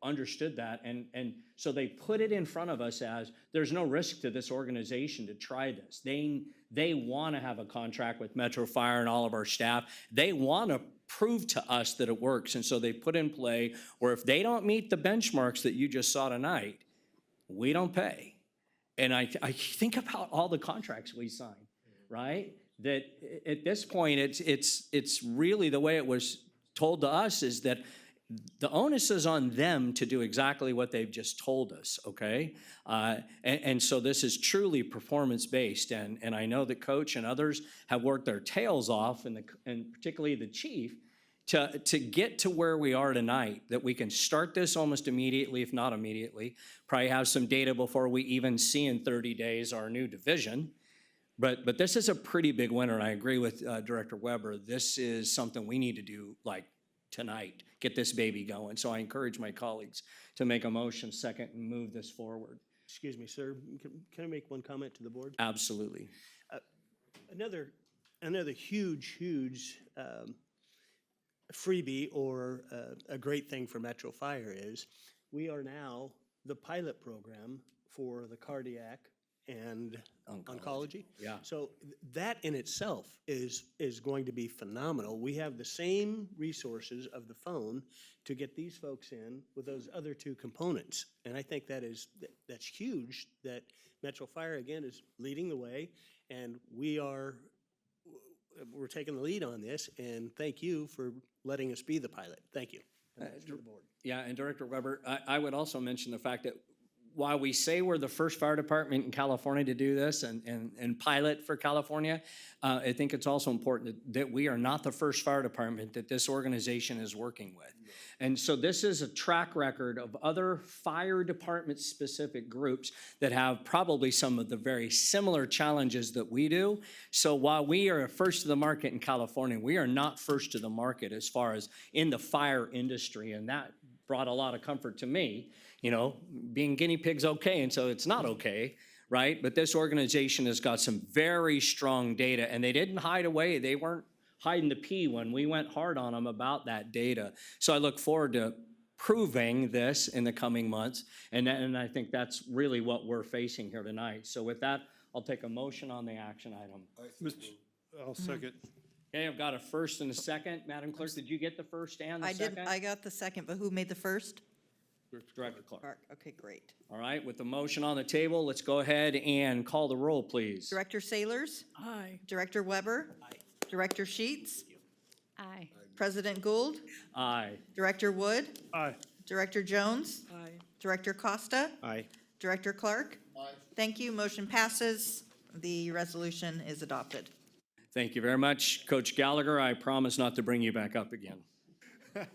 understood that, and so they put it in front of us as there's no risk to this organization to try this. They want to have a contract with Metro Fire and all of our staff. They want to prove to us that it works, and so they put in play where if they don't meet the benchmarks that you just saw tonight, we don't pay. And I think about all the contracts we sign, right? That at this point, it's really the way it was told to us is that the onus is on them to do exactly what they've just told us, okay? And so this is truly performance-based, and I know that Coach and others have worked their tails off, and particularly the chief, to get to where we are tonight, that we can start this almost immediately, if not immediately, probably have some data before we even see in 30 days our new division. But this is a pretty big winner, and I agree with Director Weber. This is something we need to do like tonight, get this baby going. So I encourage my colleagues to make a motion second and move this forward. Excuse me, sir, can I make one comment to the board? Absolutely. Another huge freebie or a great thing for Metro Fire is we are now the pilot program for the cardiac and oncology. Yeah. So that in itself is going to be phenomenal. We have the same resources of the phone to get these folks in with those other two components. And I think that's huge that Metro Fire, again, is leading the way, and we're taking the lead on this, and thank you for letting us be the pilot. Thank you. And that's to the board. Yeah, and Director Weber, I would also mention the fact that while we say we're the first fire department in California to do this and pilot for California, I think it's also important that we are not the first fire department that this organization is working with. And so this is a track record of other fire department specific groups that have probably some of the very similar challenges that we do. So while we are first to the market in California, we are not first to the market as far as in the fire industry, and that brought a lot of comfort to me. Being guinea pig's okay, and so it's not okay, right? But this organization has got some very strong data, and they didn't hide away. They weren't hiding the pee when we went hard on them about that data. So I look forward to proving this in the coming months, and I think that's really what we're facing here tonight. So with that, I'll take a motion on the action item. I'll second. Okay, I've got a first and a second. Madam Clerk, did you get the first and the second? I got the second, but who made the first? Director Clark. Okay, great. All right, with the motion on the table, let's go ahead and call the roll, please. Director Saylors? Aye. Director Weber? Aye. Director Sheets? Aye. President Gould? Aye. Director Wood? Aye. Director Jones? Aye. Director Costa? Aye. Director Clark? Aye. Thank you. Motion passes. The resolution is adopted. Thank you very much. Coach Gallagher, I promise not to bring you back up again.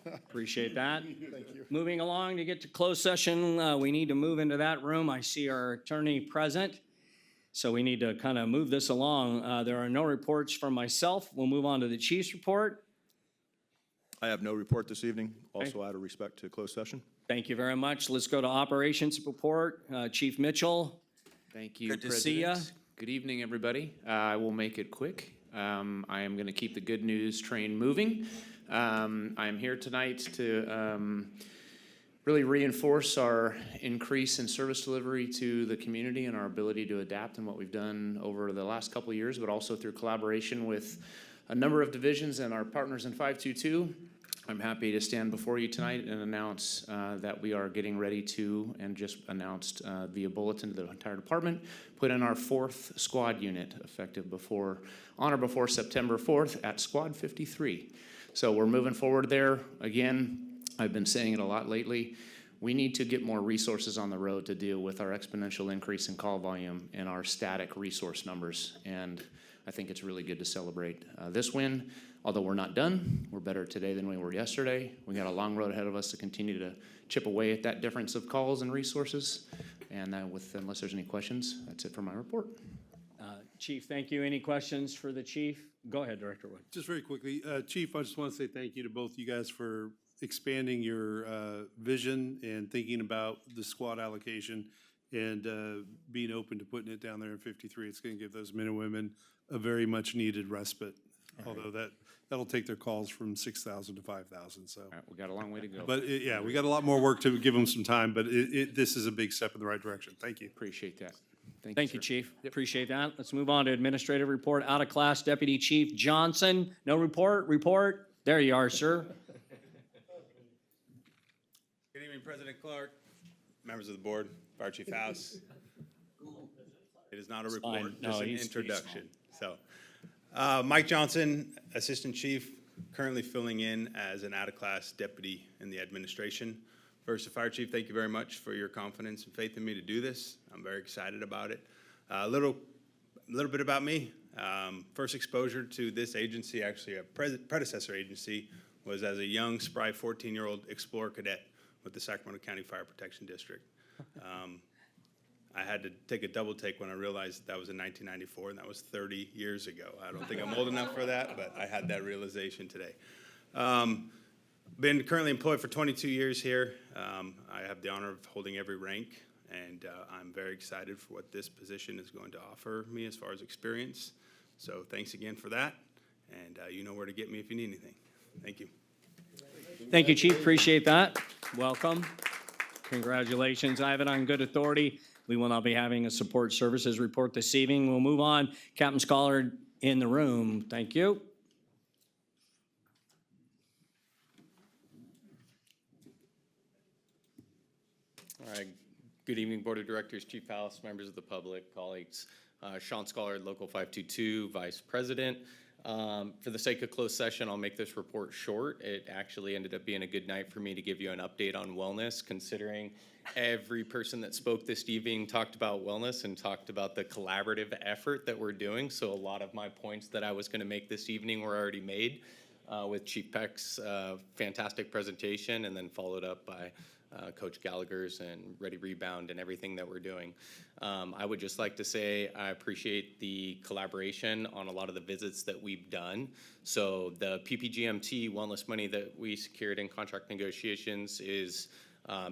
Appreciate that. Thank you. Moving along to get to closed session, we need to move into that room. I see our attorney present, so we need to kind of move this along. There are no reports from myself. We'll move on to the chief's report. I have no report this evening, also out of respect to closed session. Thank you very much. Let's go to operations report. Chief Mitchell. Thank you, Good to see ya. President. Good evening, everybody. I will make it quick. I am going to keep the good news train moving. I am here tonight to really reinforce our increase in service delivery to the community and our ability to adapt and what we've done over the last couple of years, but also through collaboration with a number of divisions and our partners in 522. I'm happy to stand before you tonight and announce that we are getting ready to, and just announced via bulletin to the entire department, put in our 4th squad unit effective on or before September 4th at Squad 53. So we're moving forward there. Again, I've been saying it a lot lately. We need to get more resources on the road to deal with our exponential increase in call volume and our static resource numbers. And I think it's really good to celebrate this win. Although we're not done, we're better today than we were yesterday. We got a long road ahead of us to continue to chip away at that difference of calls and resources. And unless there's any questions, that's it for my report. Chief, thank you. Any questions for the chief? Go ahead, Director Wood. Just very quickly, Chief, I just want to say thank you to both you guys for expanding your vision and thinking about the squad allocation and being open to putting it down there in 53. It's going to give those men and women a very much needed respite. Although that'll take their calls from 6,000 to 5,000. So we got a long way to go. But yeah, we got a lot more work to give them some time. But this is a big step in the right direction. Thank you. Appreciate that. Thank you, Chief. Appreciate that. Let's move on to administrative report. Out of class, Deputy Chief Johnson. No report. Report. There you are, sir. Good evening, President Clark, members of the board, Fire Chief House. It is not a report, fine. No, just an he's introduction. So, Mike Johnson, Assistant Chief, currently filling in as an out-of-class deputy in the administration. First, Fire Chief, thank you very much for your confidence and faith in me to do this. I'm very excited about it. A little bit about me. First exposure to this agency, actually a predecessor agency, was as a young, spry 14-year-old Explorer cadet with the Sacramento County Fire Protection District. I had to take a double take when I realized that was in 1994, and that was 30 years ago. I don't think I'm old enough for that, but I had that realization today. Been currently employed for 22 years here. I have the honor of holding every rank, and I'm very excited for what this position is going to offer me as far as experience. So thanks again for that, and you know where to get me if you need anything. Thank you. Thank you, Chief. Appreciate that. Welcome. Congratulations. I have it on good authority. We will not be having a support services report this evening. We'll move on. Captain Scholar in the room. Thank you. All right. Good evening, Board of Directors, Chief House, members of the public, colleagues. Sean Scholar, Local 522, Vice President. For the sake of closed session, I'll make this report short. It actually ended up being a good night for me to give you an update on wellness, considering every person that spoke this evening talked about wellness and talked about the collaborative effort that we're doing. So a lot of my points that I was going to make this evening were already made with Chief Peck's fantastic presentation, and then followed up by Coach Gallagher's and Ready Rebound and everything that we're doing. I would just like to say I appreciate the collaboration on a lot of the visits that we've done. So the PPGMT wellness money that we secured in contract negotiations is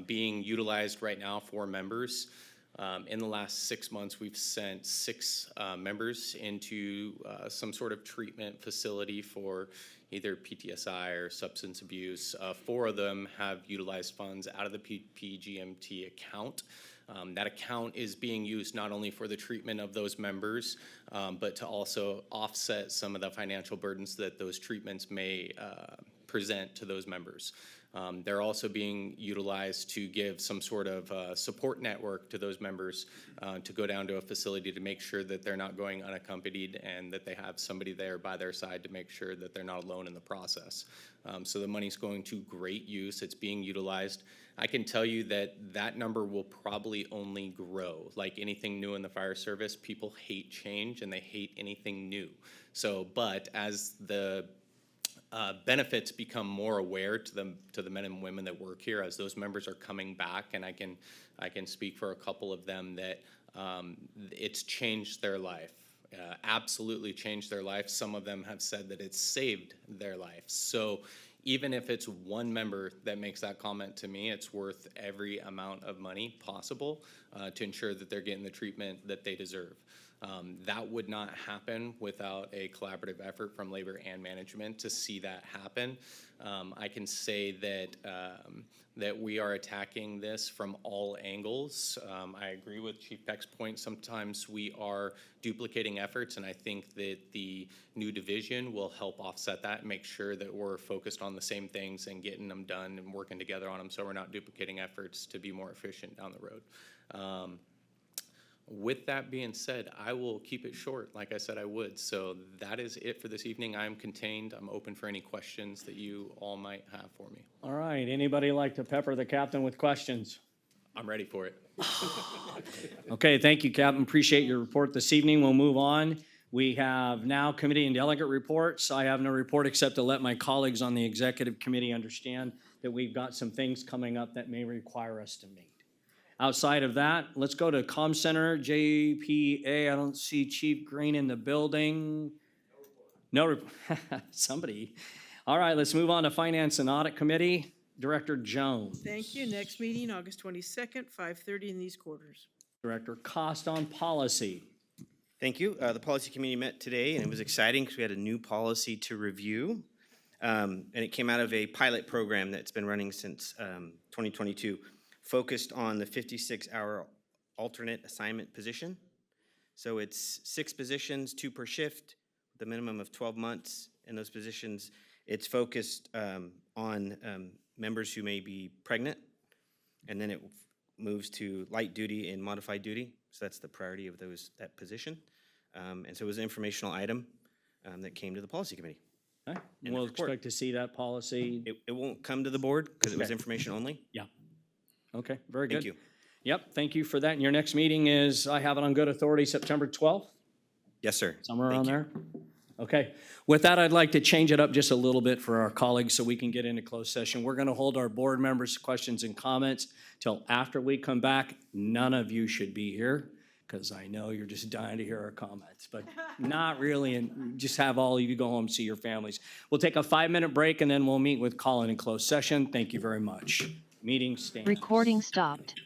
being utilized right now for members. In the last 6 months, we've sent 6 members into some sort of treatment facility for either PTSI or substance abuse. 4 of them have utilized funds out of the PPGMT account. That account is being used not only for the treatment of those members, but to also offset some of the financial burdens that those treatments may present to those members. They're also being utilized to give some sort of support network to those members to go down to a facility to make sure that they're not going unaccompanied and that they have somebody there by their side to make sure that they're not alone in the process. So the money's going to great use. It's being utilized. I can tell you that that number will probably only grow. Like anything new in the fire service, people hate change and they hate anything new. So, but as the benefits become more aware to the men and women that work here as those members are coming back, and I can speak for a couple of them that it's changed their life. Absolutely changed their life. Some of them have said that it's saved their life. So even if it's one member that makes that comment to me, it's worth every amount of money possible to ensure that they're getting the treatment that they deserve. That would not happen without a collaborative effort from labor and management to see that happen. I can say that that we are attacking this from all angles. I agree with Chief Peck's point. Sometimes we are duplicating efforts, and I think that the new division will help offset that and make sure that we're focused on the same things and getting them done and working together on them so we're not duplicating efforts to be more efficient down the road. With that being said, I will keep it short, like I said I would. So that is it for this evening. I'm contained. I'm open for any questions that you all might have for me. All right, anybody like to pepper the captain with questions? I'm ready for it. Okay, thank you, Captain. Appreciate your report this evening. We'll move on. We have now committee and delegate reports. I have no report except to let my colleagues on the executive committee understand that we've got some things coming up that may require us to meet. Outside of that, let's go to Comm Center, JPA. I don't see Chief Green in the building. No, somebody. All right, let's move on to Finance and Audit Committee. Director Jones. Thank you. Next meeting, August 22nd, 5:30 in these quarters. Director Cost on Policy. Thank you. The policy committee met today, and it was exciting because we had a new policy to review. And it came out of a pilot program that's been running since 2022, focused on the 56-hour alternate assignment position. So it's 6 positions, 2 per shift, with a minimum of 12 months in those positions. It's focused on members who may be pregnant, and then it moves to light duty and modified duty. So that's the priority of that position. And so it was an informational item that came to the policy committee. Okay. We'll expect to see that policy. It won't come to the board because it was Okay. information only. Yeah. Okay, very good. Thank you. Yep, thank you for that. And your next meeting is, I have it on good authority, September 12th? Yes, sir. Somewhere around there? Okay. With that, I'd like to change it up just a little bit for our colleagues so we can get into closed session. We're going to hold our board members' questions and comments till after we come back. None of you should be here because I know you're just dying to hear our comments, but not really, and just have all of you go home and see your families. We'll take a 5-minute break and then we'll meet with Colin in closed session. Thank you very much. Meeting stands. Recording stopped.